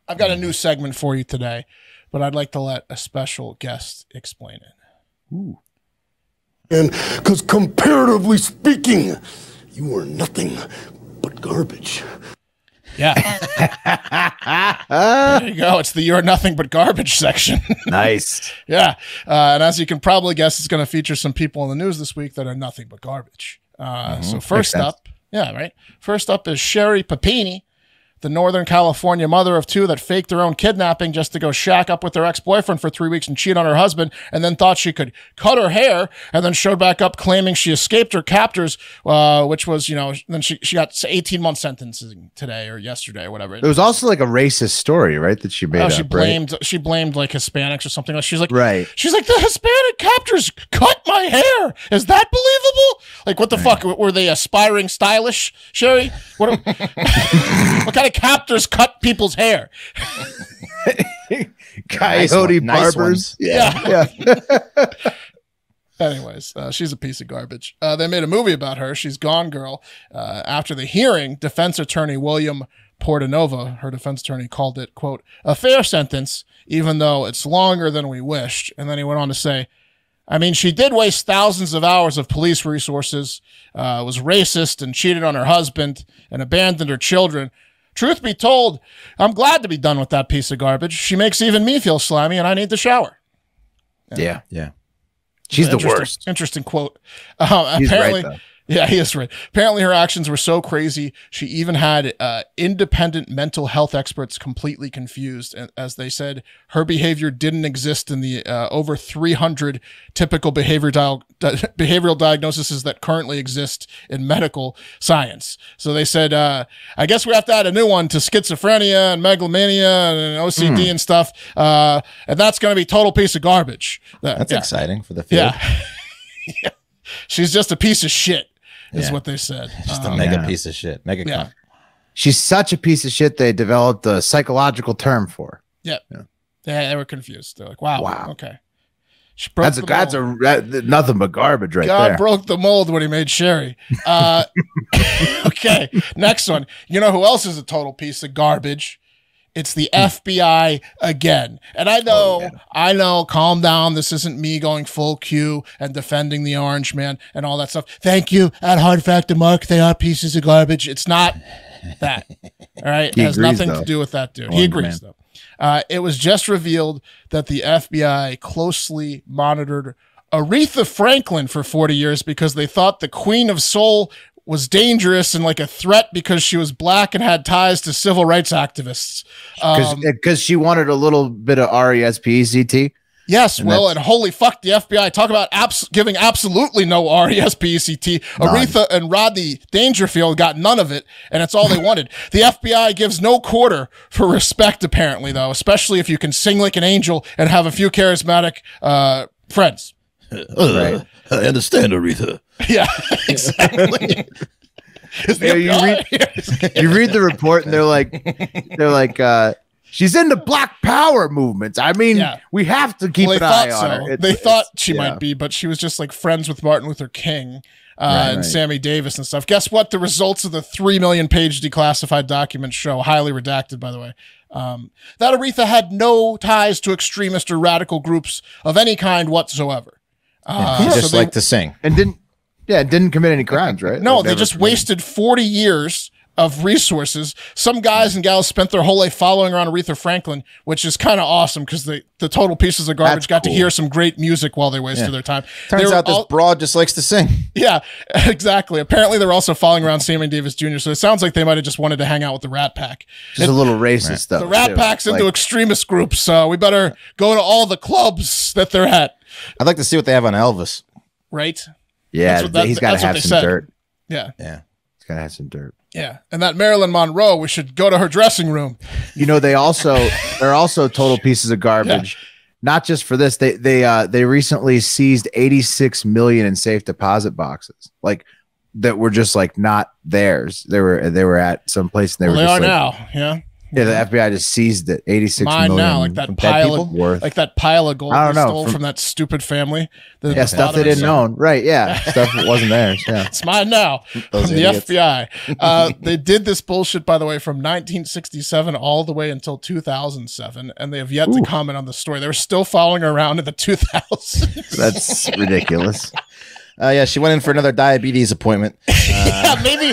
I've got a new segment for you today, but I'd like to let a special guest explain it. Ooh. And because comparatively speaking, you are nothing but garbage. Yeah. There you go. It's the You're Nothing But Garbage section. Nice. Yeah. And as you can probably guess, it's going to feature some people in the news this week that are nothing but garbage. So first up, First up is Sherri Papini, the Northern California mother of 2 that faked her own kidnapping just to go shack up with her ex-boyfriend for 3 weeks and cheat on her husband, and then thought she could cut her hair, and then showed back up claiming she escaped her captors, which was, then she got 18-month sentencing today or yesterday or whatever. It was also like a racist story, right? That she made up, she blamed like Hispanics or something. She's like, right. She's like, the Hispanic captors cut my hair. Is that believable? Like, what the fuck? Were they aspiring stylish, Sherri? What kind of my captors cut people's hair. Coyote nice barbers. ones. Yeah. Yeah. Anyways, she's a piece of garbage. They made a movie about her. She's Gone Girl. After the hearing, defense attorney William Portanova, her defense attorney, called it, quote, a fair sentence, even though it's longer than we wished. And then he went on to say, I mean, she did waste thousands of hours of police resources, was racist and cheated on her husband and abandoned her children. Truth be told, I'm glad to be done with that piece of garbage. She makes even me feel slimy and I need to shower. Yeah. Yeah. She's the worst. Interesting quote. He's Apparently, right, though. yeah, he is right. Apparently, her actions were so crazy, she even had independent mental health experts completely confused. And as they said, her behavior didn't exist in the over 300 typical behavioral diagnoses that currently exist in medical science. So they said, I guess we have to add a new one to schizophrenia and megalomania and OCD and stuff. And that's going to be total piece of garbage. That's exciting for the field. Yeah. Yeah. She's just a piece of shit. Is what they said. Just a mega piece of shit. Mega cunt. She's such a piece of shit. They developed a psychological term for. Yeah. They were confused. They're like, wow. Okay. She broke That's nothing but garbage right God there. broke the mold when he made Sherri. Okay. Next one. You know who else is a total piece of garbage? It's the FBI again. And I know, calm down. This isn't me going full Q and defending the orange man and all that stuff. Thank you at Hard Factor Mark. They are pieces of garbage. It's not that. All right. It has nothing to do with that dude. He agrees though. It was just revealed that the FBI closely monitored Aretha Franklin for 40 years because they thought the Queen of Soul was dangerous and like a threat because she was black and had ties to civil rights activists. Because she wanted a little bit of RESPECT. Yes, and holy fuck, the FBI talk about giving absolutely no RESPECT. Aretha and Rodney Dangerfield got none of it, and it's all they wanted. The FBI gives no quarter for respect, apparently, though, especially if you can sing like an angel and have a few charismatic friends. Right. I understand, Aretha. Yeah, exactly. You read the report and they're like, she's into Black Power movements. I mean, we have to keep an eye on her. They thought she might be, but she was just like friends with Martin Luther King and Sammy Davis and stuff. Guess what? The results of the 3 million page declassified document show, highly redacted, by the way, that Aretha had no ties to extremist or radical groups of any kind whatsoever. She just liked to sing and didn't commit any crimes, right? No, they just wasted 40 years of resources. Some guys and gals spent their whole life following around Aretha Franklin, which is kind of awesome because the total pieces of garbage got to hear some great music while they wasted their time. Turns out this broad just likes to sing. Yeah, exactly. Apparently, they're also following around Sammy Davis Jr., so it sounds like they might have just wanted to hang out with the Rat Pack. Just a little racist stuff. The Rat Pack's into extremist groups, so we better go to all the clubs that they're at. I'd like to see what they have on Elvis. Right? Yeah, he's got to have some dirt. Yeah. He's got to have some dirt. Yeah. And that Marilyn Monroe, we should go to her dressing room. You know, they're also total pieces of garbage. Yeah. Not just for this. They recently seized 86 million in safe deposit boxes. Like that were just like not theirs. They were at some place and they are now. Yeah. Yeah, the FBI just seized it. 86 million. Now, like that pile of gold they stole from that stupid family. Stuff they didn't own. Right, stuff that wasn't theirs. Yeah. It's mine now. From the FBI. They did this bullshit, by the way, from 1967 all the way until 2007, and they have yet to comment on the story. They were still following her around in the 2000s. That's ridiculous. She went in for another diabetes appointment. Maybe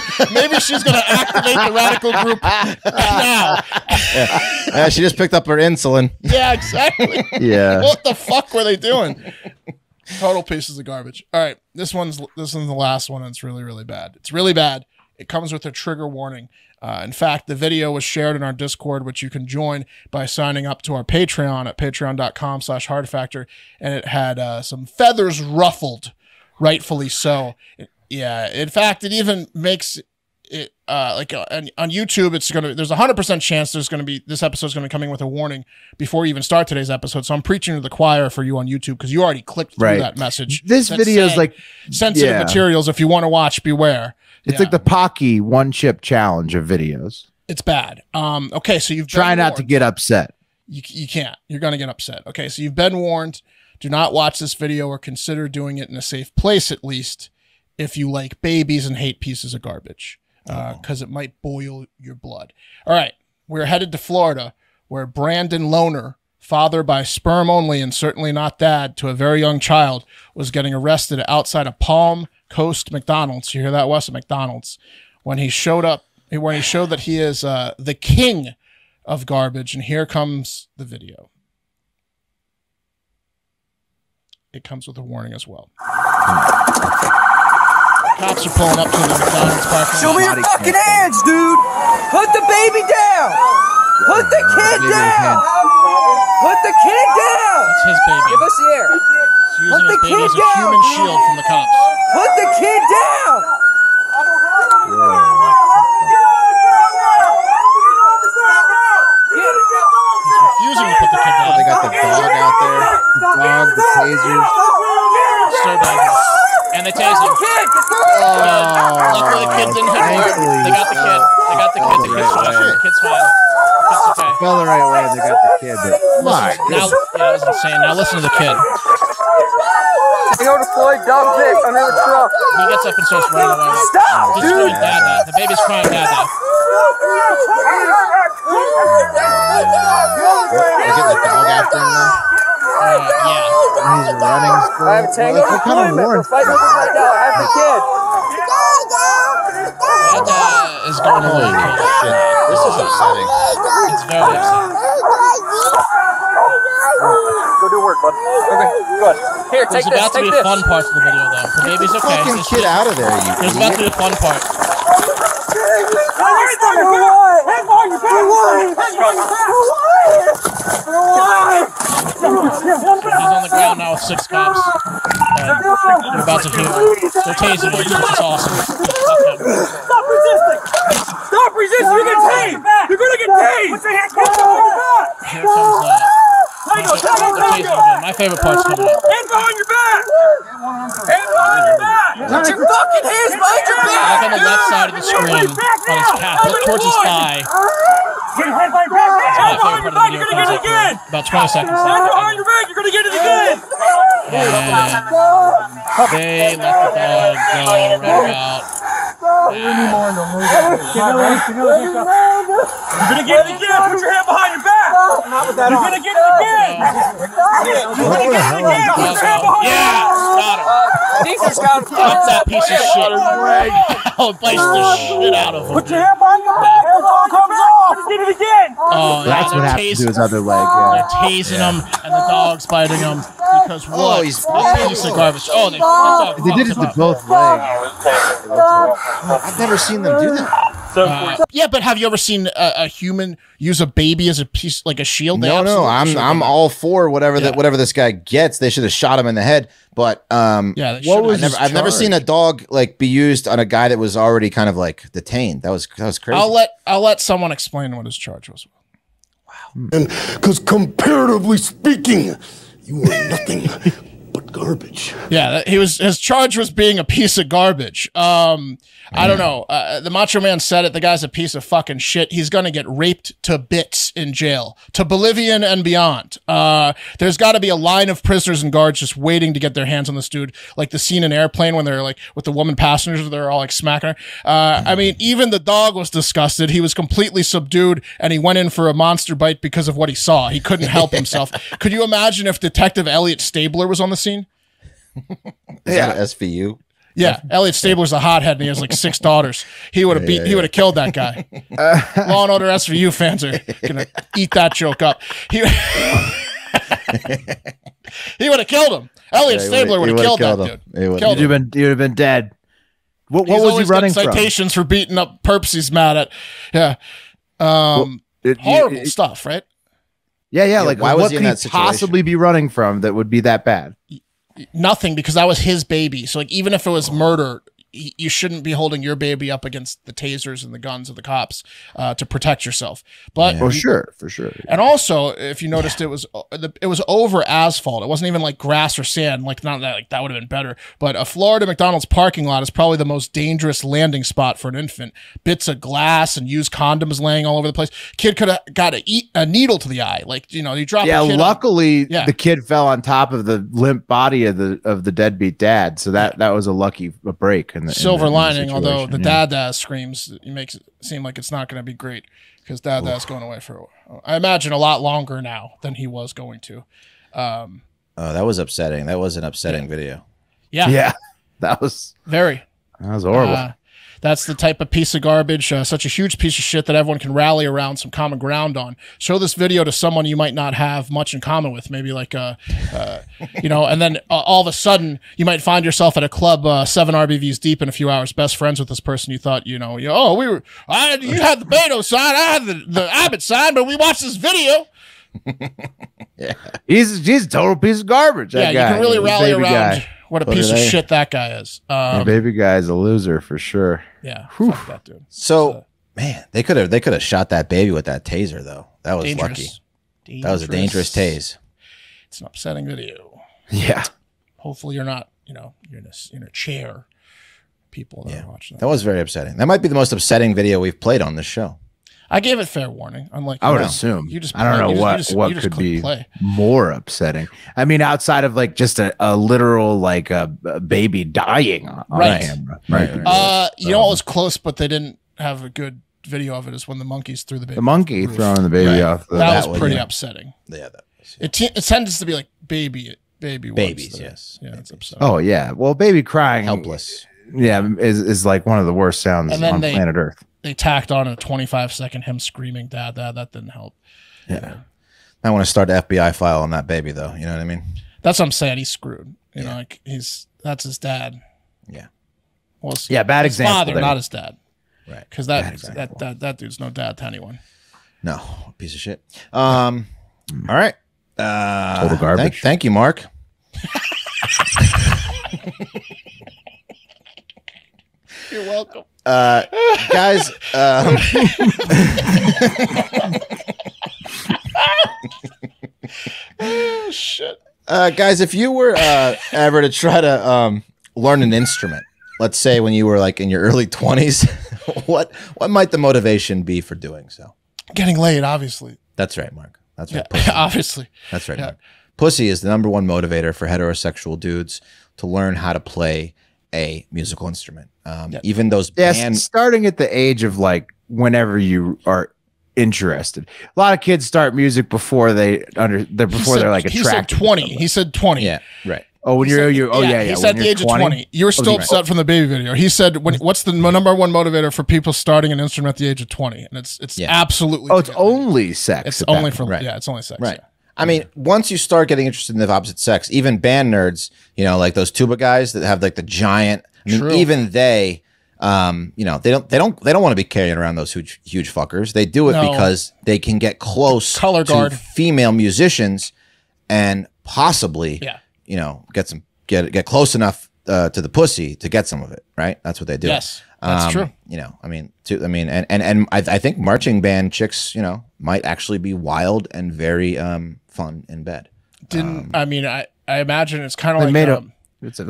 she's going to activate the radical group now. She just picked up her insulin. Yeah, exactly. Yeah. What the fuck were they doing? Total pieces of garbage. All right, this one's the last one, and it's really, really bad. It's really bad. It comes with a trigger warning. In fact, the video was shared in our Discord, which you can join by signing up to our Patreon at patreon.com/hardfactor, and it had some feathers ruffled. Rightfully so. Yeah. In fact, it even makes it like on YouTube. There's 100% chance this episode's going to be coming with a warning before you even start today's episode. So I'm preaching to the choir for you on YouTube because you already clicked through that message. This video is like sensitive materials. If you want to watch, beware. It's like the Pocky one chip challenge of videos. It's bad. Okay, so you've Try been not to warned. get upset. You can't. You're going to get upset. Okay, so you've been warned. Do not watch this video or consider doing it in a safe place, at least, if you like babies and hate pieces of garbage, because it might boil your blood. All right, we're headed to Florida, where Brandon Loner, father by sperm only and certainly not dad to a very young child, was getting arrested outside a Palm Coast McDonald's. You hear that, Wes? A McDonald's. When he showed that he is the king of garbage. And here comes the video. It comes with a warning as well. Cops are pulling up to the McDonald's parking lot. Show me your fucking hands, dude. Put the baby down. Put the kid down. Put the kid down. It's his baby. Give us the air. He's using his baby as a human shield from the cops. Put the kid down. He's refusing to put the kid down. They got the dog out there. The dog, the tasers. So dangerous. And they tase him. Luckily the kid didn't hit him. They got the kid. They got the kid. The kid's fine. The kid's fine. It's okay. Fell the right way. They got the kid. Now, yeah, that was insane. Now listen to the kid. Go to Floyd, dumb dick under the truck. He gets up and starts running away. Stop, He's dude. screaming, Dad, Dad. The baby's crying, Dad, Dad. They get the dog after him now. Yeah. He's running still. I have a tango What kind of deployment. We're warrant? fighting with him right now. I have the kid. Dad is going away. Shit, this is upsetting. It's very upsetting. Go do work, bud. Okay, good. Here, take There's this. about to be Take this. fun parts of the video, though. The baby's okay. Fucking kid out of there, you There's about to be idiot. a fun part. He's on the ground now with 6 cops. And they're about to hear him. They're tasing him, which is awesome. Stop resisting! Stop resisting! You're gonna get tased! You're gonna get tased! Put your hands back! Here comes they're tasing again. My favorite part's coming up. Hands behind your back! Hands behind your back! Put your fucking hands behind your Look back. on the left side of the screen on his calf. Look towards his thigh. Get your hands behind your back! That's Hands my behind favorite your part of back! the You're video. gonna get it again! About 20 seconds Hands left. behind your back! You're gonna get it again! And they let the dog go right about. You're gonna get it again! Put your hand behind your back! You're gonna get it again! You're gonna get it again! Put your hand behind your Yeah! back! Got him. Defense got him. Fuck that piece of shit. Oh, bites the shit out of him. Put your hand behind your back! Hands all comes off! Just did it again! Oh, That's what they're happened to tasing- his other leg. They're Yeah. tasing him, and the dog's biting him because what? he's a piece of garbage. Oh, They they did it to both legs. I've never seen them do that. Yeah, but have you ever seen a human use a baby as a piece, like a shield? They No, absolutely should I'm do all for whatever Yeah. whatever this guy gets. They should have shot him in the head. But that. Yeah, they What should. was I've never seen a dog like be used on a guy that was already kind of like detained. That was crazy. I'll let someone explain what his charge was. Because comparatively speaking, you are nothing but garbage. Yeah, his charge was being a piece of garbage. I don't know. The Macho Man said it. The guy's a piece of fucking shit. He's gonna get raped to bits in jail, to Bolivian and beyond. There's got to be a line of prisoners and guards just waiting to get their hands on this dude, like the scene in Airplane when they're like with the woman passengers, they're all like smacking her. I mean, even the dog was disgusted. He was completely subdued, and he went in for a monster bite because of what he saw. He couldn't help himself. Could you imagine if Detective Elliot Stabler was on the scene? Yeah, SVU. Yeah, Elliot Stabler's a hothead, and he has like 6 daughters. He would have He would have killed that guy. Law and Order SVU fans are gonna eat that joke up. He would have killed him. Elliot Stabler would have killed that dude. Killed him. You'd have been dead. What He's was he always running getting from? citations for beating up perps he's mad at. Yeah. Horrible stuff, right? Yeah. Like, why was what he in could that he situation? possibly be running from that would be that bad? Nothing, because that was his baby. So like, even if it was murder, you shouldn't be holding your baby up against the tasers and the guns of the cops to protect yourself. But for sure. And also, if you noticed, it was over asphalt. It wasn't even like grass or sand. Like not that, like that would have been better. But a Florida McDonald's parking lot is probably the most dangerous landing spot for an infant. Bits of glass and used condoms laying all over the place. Kid could have got a needle to the eye. Like, you drop. Yeah, a kid luckily the kid fell on top of the limp body of the deadbeat dad. So that was a lucky break. Silver lining, although the dad screams, it makes it seem like it's not going to be great because dad's going away for, I imagine, a lot longer now than he was going to. Oh, that was upsetting. That was an upsetting video. Yeah, that was horrible. That's the type of piece of garbage, such a huge piece of shit that everyone can rally around some common ground on. Show this video to someone you might not have much in common with, maybe like, and then all of a sudden you might find yourself at a club 7 RBVs deep in a few hours, best friends with this person you thought, you had the Beto sign, I had the Abbott sign, but we watched this video. Yeah, he's a total piece of garbage. Yeah, you can really rally around what a piece of shit that guy is. Baby guy is a loser for sure. Yeah, fuck that dude. So man, they could have shot that baby with that taser though. That was lucky. That was a dangerous tase. It's an upsetting video. Yeah. Hopefully you're not, you're in a chair. People that are watching that was very upsetting. That might be the most upsetting video we've played on this show. I gave it fair warning. Unlike I would assume. I don't know what could be more upsetting. I mean, outside of like just a literal like a baby dying on camera. Right. You know what was close, but they didn't have a good video of it. Is when the monkeys threw the baby. The monkey throwing the baby off. That was pretty upsetting. Yeah, that was. It tends to be like babies. Yes. Yeah, it's upsetting. Oh yeah. Well, baby crying, helpless. Yeah, is like one of the worst sounds on planet Earth. They tacked on a 25-second him screaming dad. That didn't help. Yeah. I want to start an FBI file on that baby though. You know what I mean? That's what I'm saying. He's screwed. You know, like that's his dad. Yeah. Well, bad his example. Father, there. not his dad. Right. Because that dude's no dad to anyone. No, piece of shit. All right. Total garbage. Thank you, Mark. You're welcome. Guys, oh, shit. Guys, if you were ever to try to learn an instrument, let's say when you were like in your early 20s, what might the motivation be for doing so? Getting laid, obviously. That's right, Mark. That's right. Yeah, obviously. That's right, Mark. Pussy is the #1 motivator for heterosexual dudes to learn how to play a musical instrument. Even those bands, starting at the age of like whenever you are interested. A lot of kids start music before they're like attracted. He said 20. He said 20. Yeah, right. Oh, when you're He said the age of 20. You were still upset from the baby video. He said, what's the #1 motivator for people starting an instrument at the age of 20? And it's absolutely. Oh, it's only sex. It's only for it's only sex. Right. I mean, once you start getting interested in the opposite sex, even band nerds, like those tuba guys that have like the giant. I mean, even they, they don't want to be carrying around those huge fuckers. They do it because they can get close to female musicians and possibly, get close enough to the pussy to get some of it. Right? That's what they do. Yes, that's true. I think marching band chicks, might actually be wild and very fun in bed. I imagine it's kind of like it's a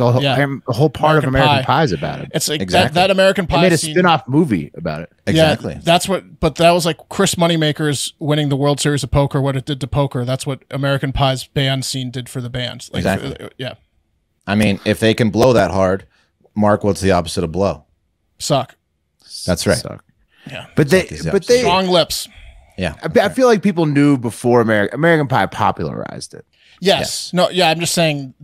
whole part of American Pie's about it. It's like that American Pie. They made a spin-off movie about it. Exactly. Yeah, but that was like Chris Moneymakers winning the World Series of Poker. What it did to poker. That's what American Pie's band scene did for the band. Like, exactly. Yeah. I mean, if they can blow that hard, Mark, what's the opposite of blow? Suck. That's right. Suck. Yeah. But they strong lips. Yeah. I feel like people knew before American Pie popularized it. Yes. No. Yeah. I'm just saying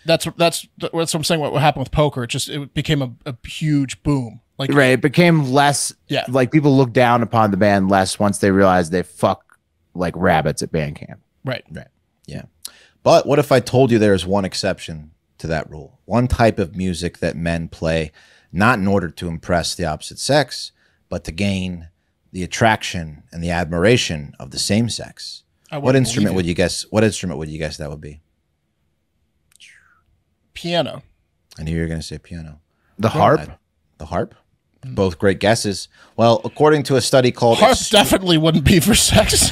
that's what I'm saying. What happened with poker? It became a huge boom. Like it became less. Yeah. Like people looked down upon the band less once they realized they fuck like rabbits at band camp. Right. Yeah. But what if I told you there's one exception to that rule? One type of music that men play, not in order to impress the opposite sex, but to gain the attraction and the admiration of the same sex. What instrument would you guess? What instrument would you guess that would be? Piano. I knew you were going to say piano. The harp? The harp? Both great guesses. Well, according to a study called Harp definitely wouldn't be for sex.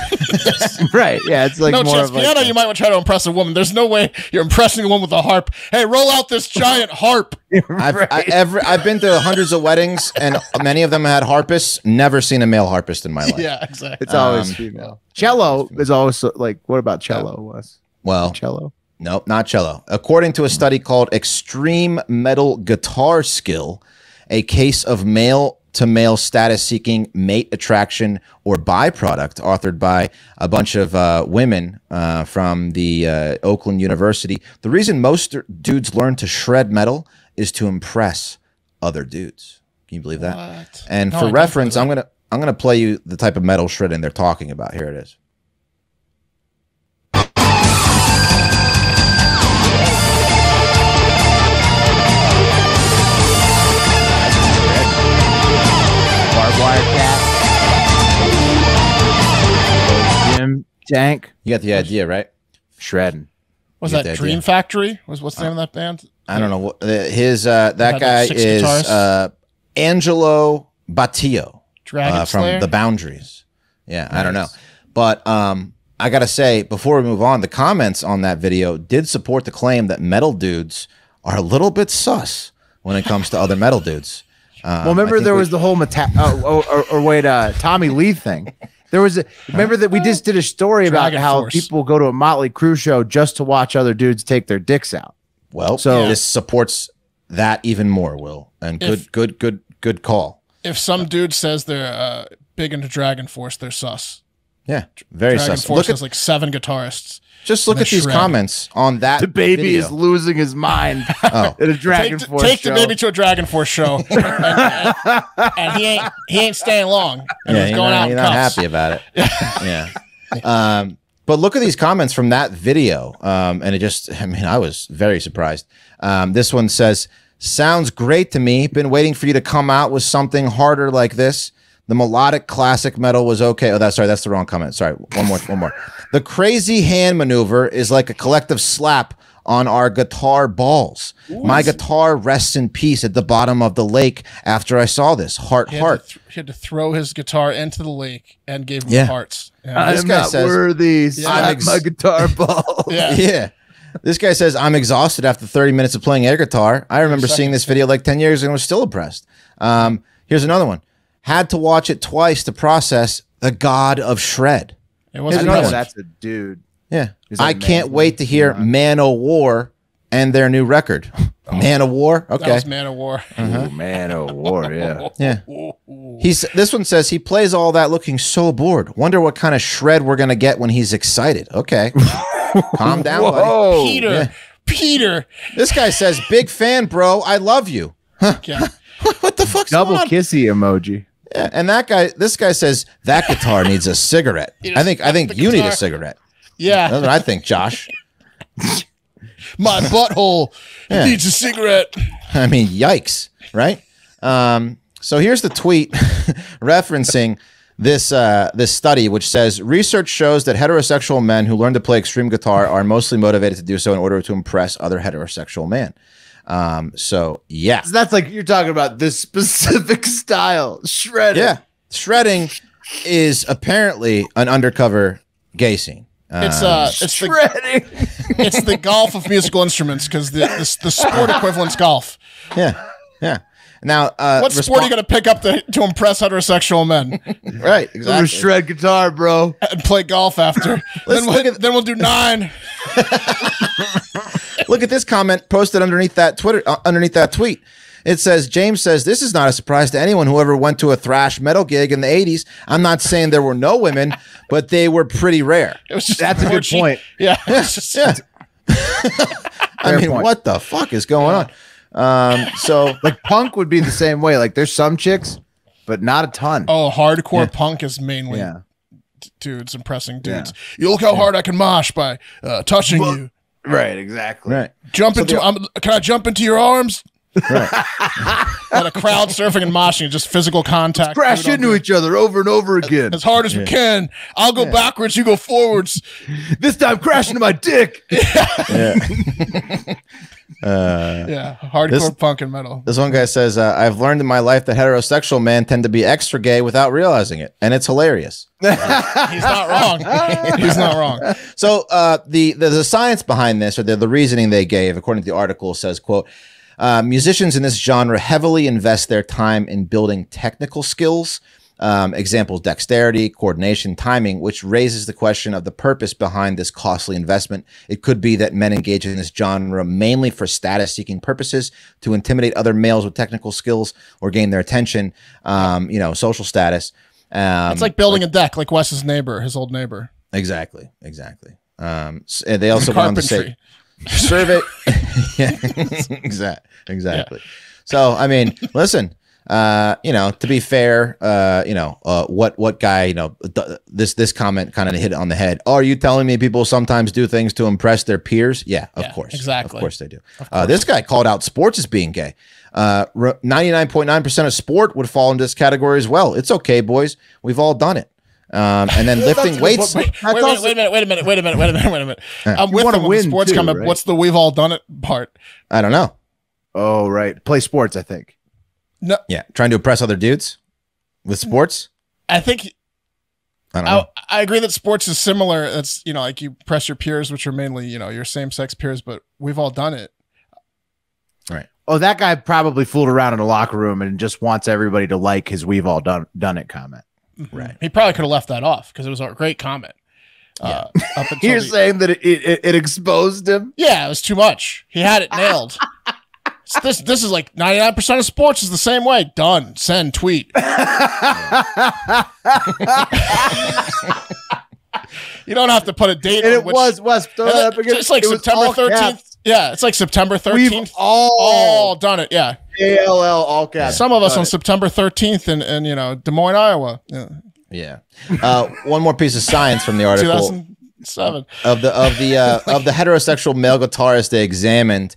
Right. Yeah, it's like no more chance. of like Piano, you might try to impress a woman. There's no way you're impressing a woman with a harp. Hey, roll out this giant harp. I've been to hundreds of weddings, and many of them had harpists. Never seen a male harpist in my life. Yeah, exactly. It's always female. Cello is always like, what about cello, Wes? Well, Cello? Nope, not cello. According to a study called Extreme Metal Guitar Skill, a case of male-to-male status-seeking mate attraction or byproduct, authored by a bunch of women from the Oakland University. The reason most dudes learn to shred metal is to impress other dudes. Can you believe that? What? And No, for I don't reference, believe I'm gonna play you the type of metal shredding they're talking about. Here it is. Wire cat. Jim Tank. You got the idea, right? Shredding. Was You get that the Dream idea. Factory? What's the name of that band? I don't know what his that Had, like, guy 6 is guitars? Angelo Battillo Dragon from Slayer? The Boundaries. Yeah, I don't know. But I got to say, before we move on, the comments on that video did support the claim that metal dudes are a little bit sus when it comes to other metal dudes. Well, remember there was the whole Tommy Lee thing. There was remember that we just did a story about Dragon how Force. people go to a Motley Crue show just to watch other dudes take their dicks out. Well, So- this supports that even more, Will. And good call. If some dude says they're big into Dragon Force, they're sus. Yeah, very Dragon sus. Force Look has at, like 7 guitarists. just look and at these shred. comments on that. The baby video. is losing his mind Oh. at a Dragon Take, Force take show. the baby to a Dragon Force show, and he ain't staying long. And Yeah, he's you're going not, out in you're not cuffs. happy about it. Yeah. But look at these comments from that video. And it just, I mean, I was very surprised. This one says, sounds great to me. Been waiting for you to come out with something harder like this. The melodic classic metal was okay. Oh, that's the wrong comment. Sorry. One more. The crazy hand maneuver is like a collective slap on our guitar balls. My guitar rests in peace at the bottom of the lake after I saw this. Heart. He had to throw his guitar into the lake and gave him Yeah. hearts. Yeah. I'm This guy not says- worthy. Yeah. Slap my guitar ball. Yeah. Yeah. This guy says, I'm exhausted after 30 minutes of playing air guitar. I remember seeing this video like 10 years ago and was still impressed. Here's another one. Had to watch it twice to process the god of shred. It I wasn't know present. that's a dude. Yeah. Is that I can't Man's wait to hear Man O' War and their new record. Man O' War? That Okay. was Man of War. Oh, man, oh war, yeah. Yeah. This one says he plays all that looking so bored. Wonder what kind of shred we're gonna get when he's excited. Okay. Calm down, buddy. Whoa. Peter. This guy says, big fan, bro. I love you. Yeah. What the fuck's Double going on? kissy emoji. Yeah, and this guy says that guitar needs a cigarette. I think you need a guitar. cigarette. Yeah. That's what I think, Josh. My butthole needs a cigarette. I mean, yikes, right? So here's the tweet referencing this study, which says research shows that heterosexual men who learn to play extreme guitar are mostly motivated to do so in order to impress other heterosexual men. So yeah, So that's like you're talking about this specific style, shredding. yeah, shredding is apparently an undercover gay scene. It's Shredding. it's the golf of musical instruments because the sport equivalent's golf. Yeah. Now, What sport are you going to pick up to impress heterosexual men right? I'm Exactly. gonna shred guitar, bro. and play golf after? Let's look at- then we'll do 9. Look at this comment posted underneath that tweet. It says, James says, this is not a surprise to anyone who ever went to a thrash metal gig in the 80s. I'm not saying there were no women, but they were pretty rare. It was just That's a good orgy. point. Yeah. It's just- Yeah. I mean, point. what the fuck is going on? So Like punk would be the same way. Like there's some chicks, but not a ton. Oh, hardcore punk is mainly yeah. dudes impressing dudes. You look how hard I can mosh by touching you. Right, exactly. right. Jump into. Can I jump into your arms? Right. Not a crowd surfing and moshing, just physical contact. Crash Dude, into each other over and over again. as hard as we can. I'll go backwards, you go forwards. This time crash into my dick. Yeah. Yeah, hardcore punk and metal. This one guy says, I've learned in my life that heterosexual men tend to be extra gay without realizing it, and it's hilarious. He's not wrong. He's not wrong. So the science behind this, or the reasoning they gave, according to the article, says, quote, musicians in this genre heavily invest their time in building technical skills, examples, dexterity, coordination, timing, which raises the question of the purpose behind this costly investment. It could be that men engage in this genre mainly for status-seeking purposes, to intimidate other males with technical skills or gain their attention, social status. It's like building a deck, like Wes's neighbor, his old neighbor. Exactly. And they also went on to say, survey. Yeah, exactly. Yeah. So, I mean, listen, to be fair, what guy, this comment kind of hit it on the head. Oh, are you telling me people sometimes do things to impress their peers? Yeah, of course. Exactly. Of course they do. This guy called out sports as being gay. 99.9% of sport would fall into this category as well. It's okay, boys. We've all done it. And then lifting weights. Wait a minute. I'm with them on the sports comment. Right? What's the "we've all done it" part? I don't know. Oh, right. Play sports, I think. No. Yeah, trying to impress other dudes with sports. I think. I don't know. I agree that sports is similar. It's like you press your peers, which are mainly your same-sex peers, but we've all done it. Right. Oh, that guy probably fooled around in a locker room and just wants everybody to like his "we've all done it" comment. Right. He probably could have left that off because it was a great comment. Yeah. You're saying that it exposed him? Yeah, it was too much. He had it nailed. This is like 99% of sports is the same way. Done. Send. Tweet. You don't have to put a date and on it which, was it's like September 13th. Yeah, it's like September 13th. We've all done it. Yeah. ALL all caps. Some of us on September 13th in Des Moines, Iowa. Yeah. One more piece of science from the article. 2007 of the heterosexual male guitarists they examined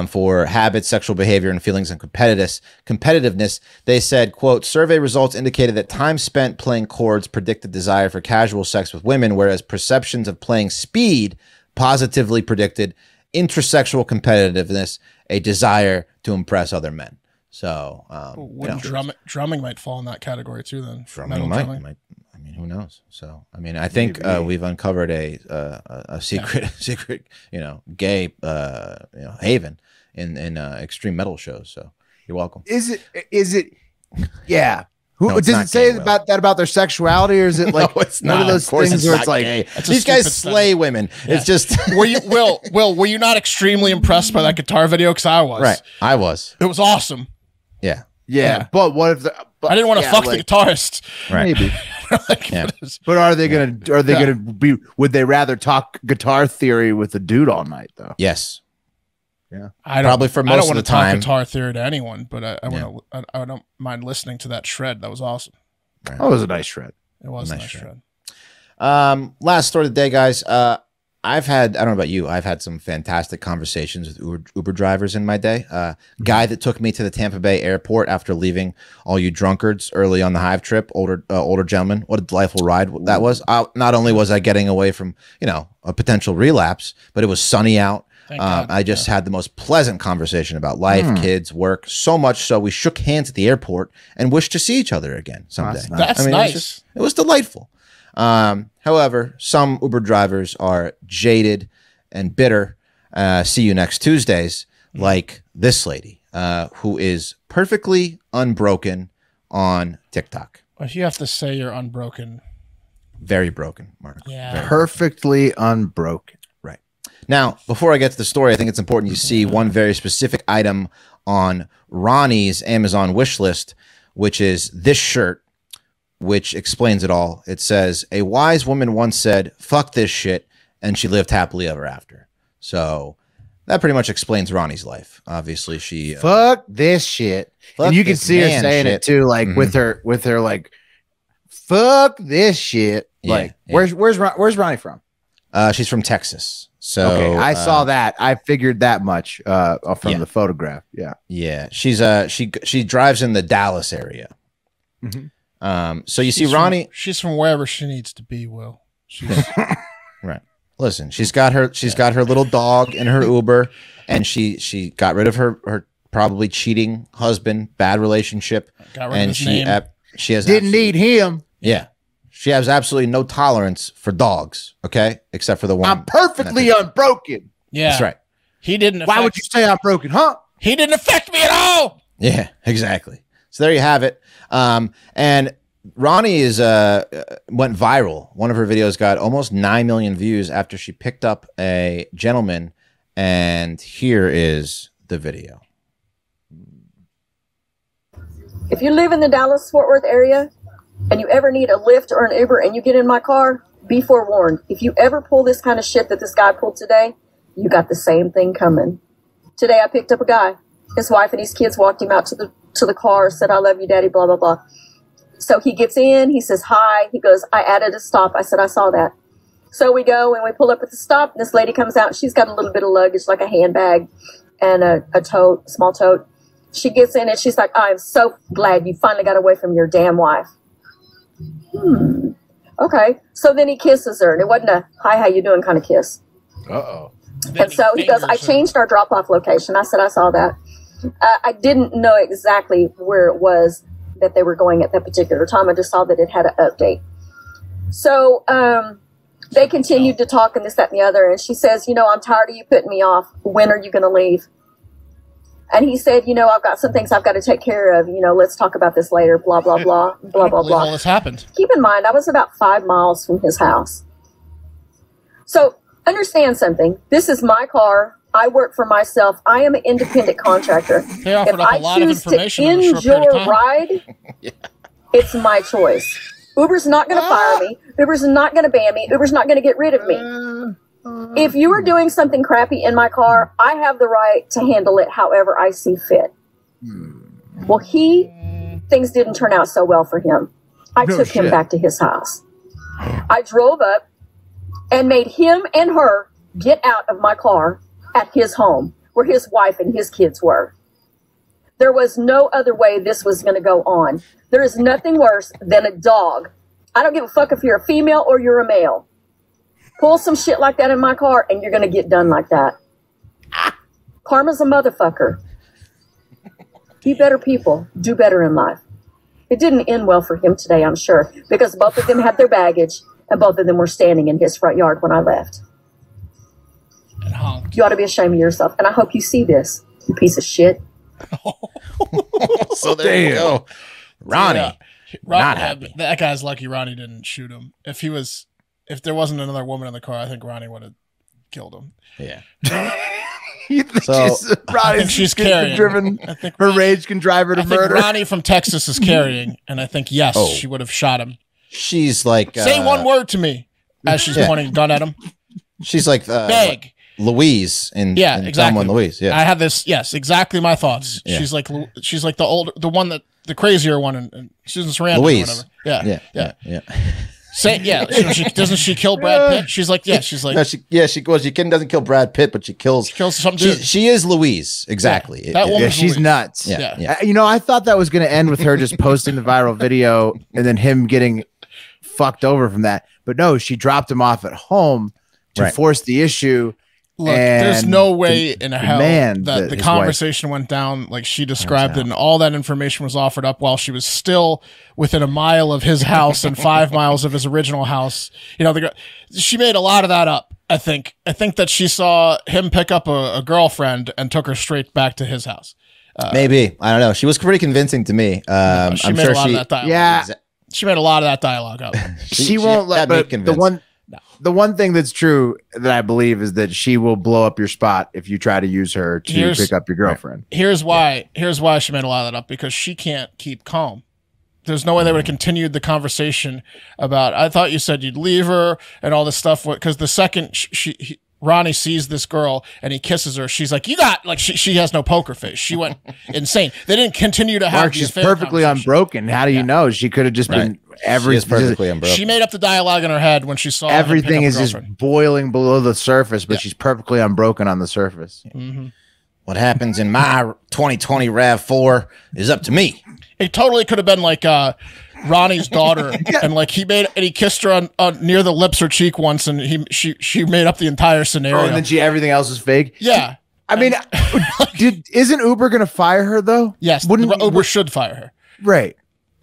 for habits, sexual behavior, and feelings and competitiveness. They said, quote, survey results indicated that time spent playing chords predicted desire for casual sex with women, whereas perceptions of playing speed positively predicted intrasexual competitiveness, a desire to impress other men. So, drumming might fall in that category too. Then drumming might. I mean, who knows? So, I mean, I think we've uncovered a secret, gay, haven in extreme metal shows. So, you're welcome. Is it? Yeah. Who does it say about their sexuality, or is it like it's one of those things where it's like these guys slay women? Yeah. It's just were you not extremely impressed by that guitar video? Because I was. Right, I was. It was awesome. Yeah. But what if I didn't want to fuck the guitarist? Right. Maybe. But are they gonna be? Would they rather talk guitar theory with a dude all night though? Yes. Yeah. Probably for most of the time. Talk guitar theory to anyone, but I don't mind listening to that shred. That was awesome. Right. That was a nice shred. It was a nice shred. Last story of the day, guys. I don't know about you. I've had some fantastic conversations with Uber drivers in my day. Guy that took me to the Tampa Bay airport after leaving all you drunkards early on the Hive trip, older gentleman. What a delightful ride that was. Not only was I getting away from, a potential relapse, but it was sunny out. I just had the most pleasant conversation about life, kids, work, so much so we shook hands at the airport and wished to see each other again someday. That's nice. It was delightful. However, some Uber drivers are jaded and bitter. See you next Tuesdays, like this lady, who is perfectly unbroken on TikTok. If you have to say you're unbroken. Very broken, Mark. Yeah. Perfectly unbroken. Right. Now, before I get to the story, I think it's important you see one very specific item on Ronnie's Amazon wish list, which is this shirt, which explains it all. It says, a wise woman once said, fuck this shit, and she lived happily ever after. So that pretty much explains Ronnie's life. Obviously, she... fuck this shit. And you can see her saying it too, like with her like, fuck this shit. Yeah, like, where's Ronnie from? She's from Texas. So okay, I saw that. I figured that much from the photograph. Yeah. Yeah. She drives in the Dallas area. Mm-hmm. So you see Ronnie. She's from wherever she needs to be, Will. She's right. Listen, she's got her little dog in her Uber, and she got rid of her probably cheating husband, bad relationship, and she has didn't need him. Yeah, she has absolutely no tolerance for dogs. Okay, except for the one. I'm perfectly unbroken. Yeah, that's right. He didn't. Why would you say I'm broken, huh? He didn't affect me at all. Yeah, exactly. So there you have it. And Ronnie went viral. One of her videos got almost 9 million views after she picked up a gentleman. And here is the video. If you live in the Dallas-Fort Worth area and you ever need a Lyft or an Uber and you get in my car, be forewarned. If you ever pull this kind of shit that this guy pulled today, you got the same thing coming. Today I picked up a guy. His wife and his kids walked him out to the car, said, I love you, daddy, blah, blah, blah. So he gets in, he says, hi. He goes, I added a stop. I said, I saw that. So we go and we pull up at the stop. And this lady comes out. And she's got a little bit of luggage, like a handbag and a tote, small tote. She gets in and she's like, I'm so glad you finally got away from your damn wife. Okay. So then he kisses her. And it wasn't a, hi, how you doing kind of kiss. Uh-oh. And so he goes, I changed our drop-off location. I said, I saw that. I didn't know exactly where it was that they were going at that particular time. I just saw that it had an update. So they continued to talk and this, that, and the other. And she says, I'm tired of you putting me off. When are you going to leave? And he said, I've got some things I've got to take care of. Let's talk about this later. Blah, blah, blah, blah, blah, blah. All this happened. Keep in mind, I was about 5 miles from his house. So understand something. This is my car. I work for myself. I am an independent contractor. They offered up a lot of information in a short period of time. Ride, Yeah. It's my choice. Uber's not going to fire me. Uber's not going to ban me. Uber's not going to get rid of me. If you are doing something crappy in my car, I have the right to handle it however I see fit. Well, things didn't turn out so well for him. I took him back to his house. I drove up and made him and her get out of my car at his home where his wife and his kids were. There was no other way this was going to go on. There is nothing worse than a dog. I don't give a fuck if you're a female or you're a male. Pull some shit like that in my car and you're going to get done like that. Karma's a motherfucker. Be better people. Do better in life. It didn't end well for him today, I'm sure, because both of them had their baggage and both of them were standing in his front yard when I left. You ought to be ashamed of yourself. And I hope you see this, you piece of shit. So there you go. Ronnie. Yeah. Not happy. That guy's lucky Ronnie didn't shoot him. If there wasn't another woman in the car, I think Ronnie would have killed him. Yeah. I think she's carrying. Driven. I think her rage can drive her to murder. Ronnie from Texas is carrying, and I think she would have shot him. She's like, say one word to me as she's pointing a gun at him. She's like, beg. Louise in exactly. Thelma and Louise. Yeah, I have this. Yes, exactly my thoughts. Yeah. She's like the crazier one, and Susan Sarandon Louise. Or whatever. Yeah. Say doesn't she kill Brad Pitt? She's like no, she doesn't kill Brad Pitt, but she kills some dude. She is Louise, exactly. That woman, she's Louise. nuts. Yeah. I thought that was going to end with her just posting the viral video and then him getting fucked over from that, but no, she dropped him off at home to force the issue. Look, there's no way in hell that the conversation wife went down like she described it, and all that information was offered up while she was still within a mile of his house and 5 miles of his original house. She made a lot of that up. I think that she saw him pick up a girlfriend and took her straight back to his house. Maybe, I don't know. She was pretty convincing to me. I'm made sure a lot of that dialogue. Yeah, she made a lot of that dialogue up. she won't let. But the one thing that's true that I believe is that she will blow up your spot if you try to use her to pick up your girlfriend. Here's why she made a lot of that up, because she can't keep calm. There's no way they would have continued the conversation about, I thought you said you'd leave her and all this stuff, because the second Ronnie sees this girl and he kisses her, she's like, she has no poker face. She went insane. They didn't continue to have she's perfectly unbroken. How do you know? She could have just been she is perfectly unbroken. She made up the dialogue in her head when she saw everything is just boiling below the surface, but she's perfectly unbroken on the surface. Mm-hmm. What happens in my 2020 RAV4 is up to me. It totally could have been like Ronnie's daughter, and like he kissed her on near the lips or cheek once, and she made up the entire scenario. Oh, and then everything else is fake. Yeah, I mean, isn't Uber going to fire her though? Yes, Uber should fire her. Right,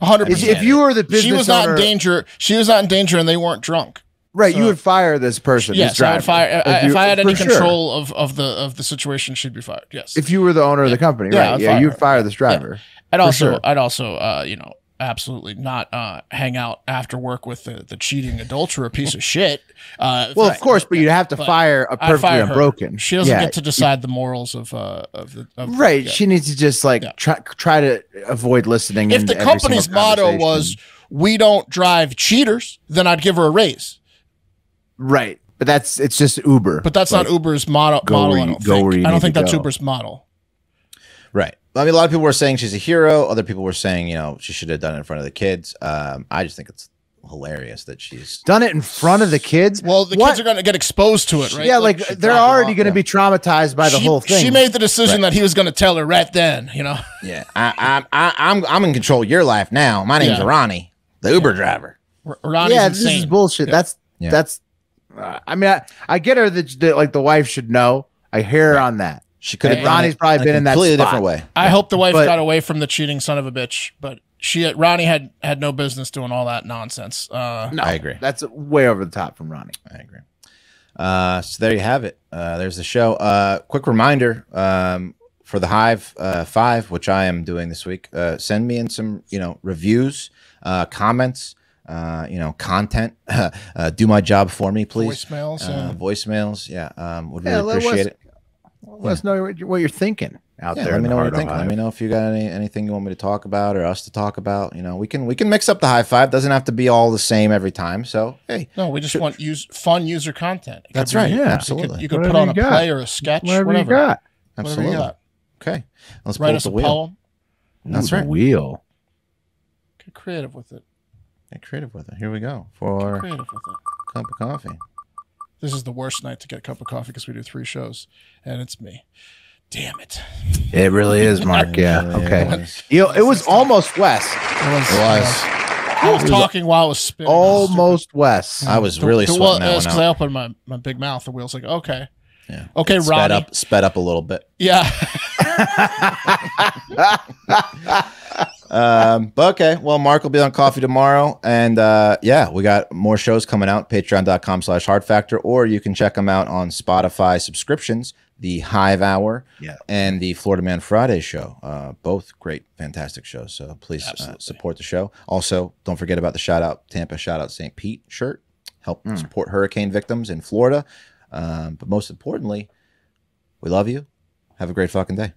100%. If you were the business, she was not owner, in danger. She was not in danger, and they weren't drunk. Right, you would fire this person. Yes, this I would fire. If I had any sure. control of the situation, she'd be fired. Yes, if you were the owner of the company, right? Yeah, you'd fire this driver. Yeah. I'd also, you know, absolutely not hang out after work with the cheating adulterer piece of shit. Well, of course, but you'd have to fire a perfectly unbroken. She doesn't get to decide the morals of right. She needs to just try to avoid listening. If the company's motto was "We don't drive cheaters," then I'd give her a raise. Right, but it's just Uber. But that's not Uber's model. I don't think that's Uber's model. Right. I mean, a lot of people were saying she's a hero. Other people were saying, you know, she should have done it in front of the kids. I just think it's hilarious that she's done it in front of the kids. Well, the kids are going to get exposed to it, right? Yeah, like they're already going to be traumatized by the whole thing. She made the decision that he was going to tell her right then, you know. Yeah, I'm in control of your life now. My name's Ronnie, the Uber driver. Ronnie's insane. This is bullshit. Yeah. That's. I mean, I get her that like the wife should know. I hear her on that. She could have. Ronnie's probably been in that spot. Different way. I hope the wife got away from the cheating son of a bitch, but Ronnie had no business doing all that nonsense. No, I agree. That's way over the top from Ronnie. I agree. So there you have it. There's the show. Quick reminder for the Hive 5, which I am doing this week. Send me in some reviews, comments. Content. Do my job for me, please. Voicemails. Yeah. Would really appreciate it. Let us know what you're thinking out there. Let me know what you're thinking. Let me know if you got anything you want me to talk about or us to talk about. You know, we can mix up the high five. Doesn't have to be all the same every time. So hey, no, we just want fun user content. That's right. Yeah, absolutely. You could put on a play or a sketch, whatever you got. Absolutely. Okay, let's write us a poem. That's right. Wheel. Get creative with it. Get creative with it. Here we go for creative with it. Cup of coffee. This is the worst night to get a cup of coffee because we do 3 shows, and it's me. Damn it! It really is, Mark. Yeah. Okay. It was almost Wes. I was talking while I was spinning. Almost Wes. I was really sweating that one out. Because I opened my big mouth. The wheel's like, okay. Yeah. Okay, Ronnie. Sped up a little bit. Yeah. But okay. Well, Mark will be on coffee tomorrow. And we got more shows coming out. Patreon.com/HardFactor. Or you can check them out on Spotify subscriptions. The Hive Hour and the Florida Man Friday show. Both great, fantastic shows. So please support the show. Also, don't forget about the shout out Tampa, shout out St. Pete shirt. Help support hurricane victims in Florida. But most importantly, we love you. Have a great fucking day.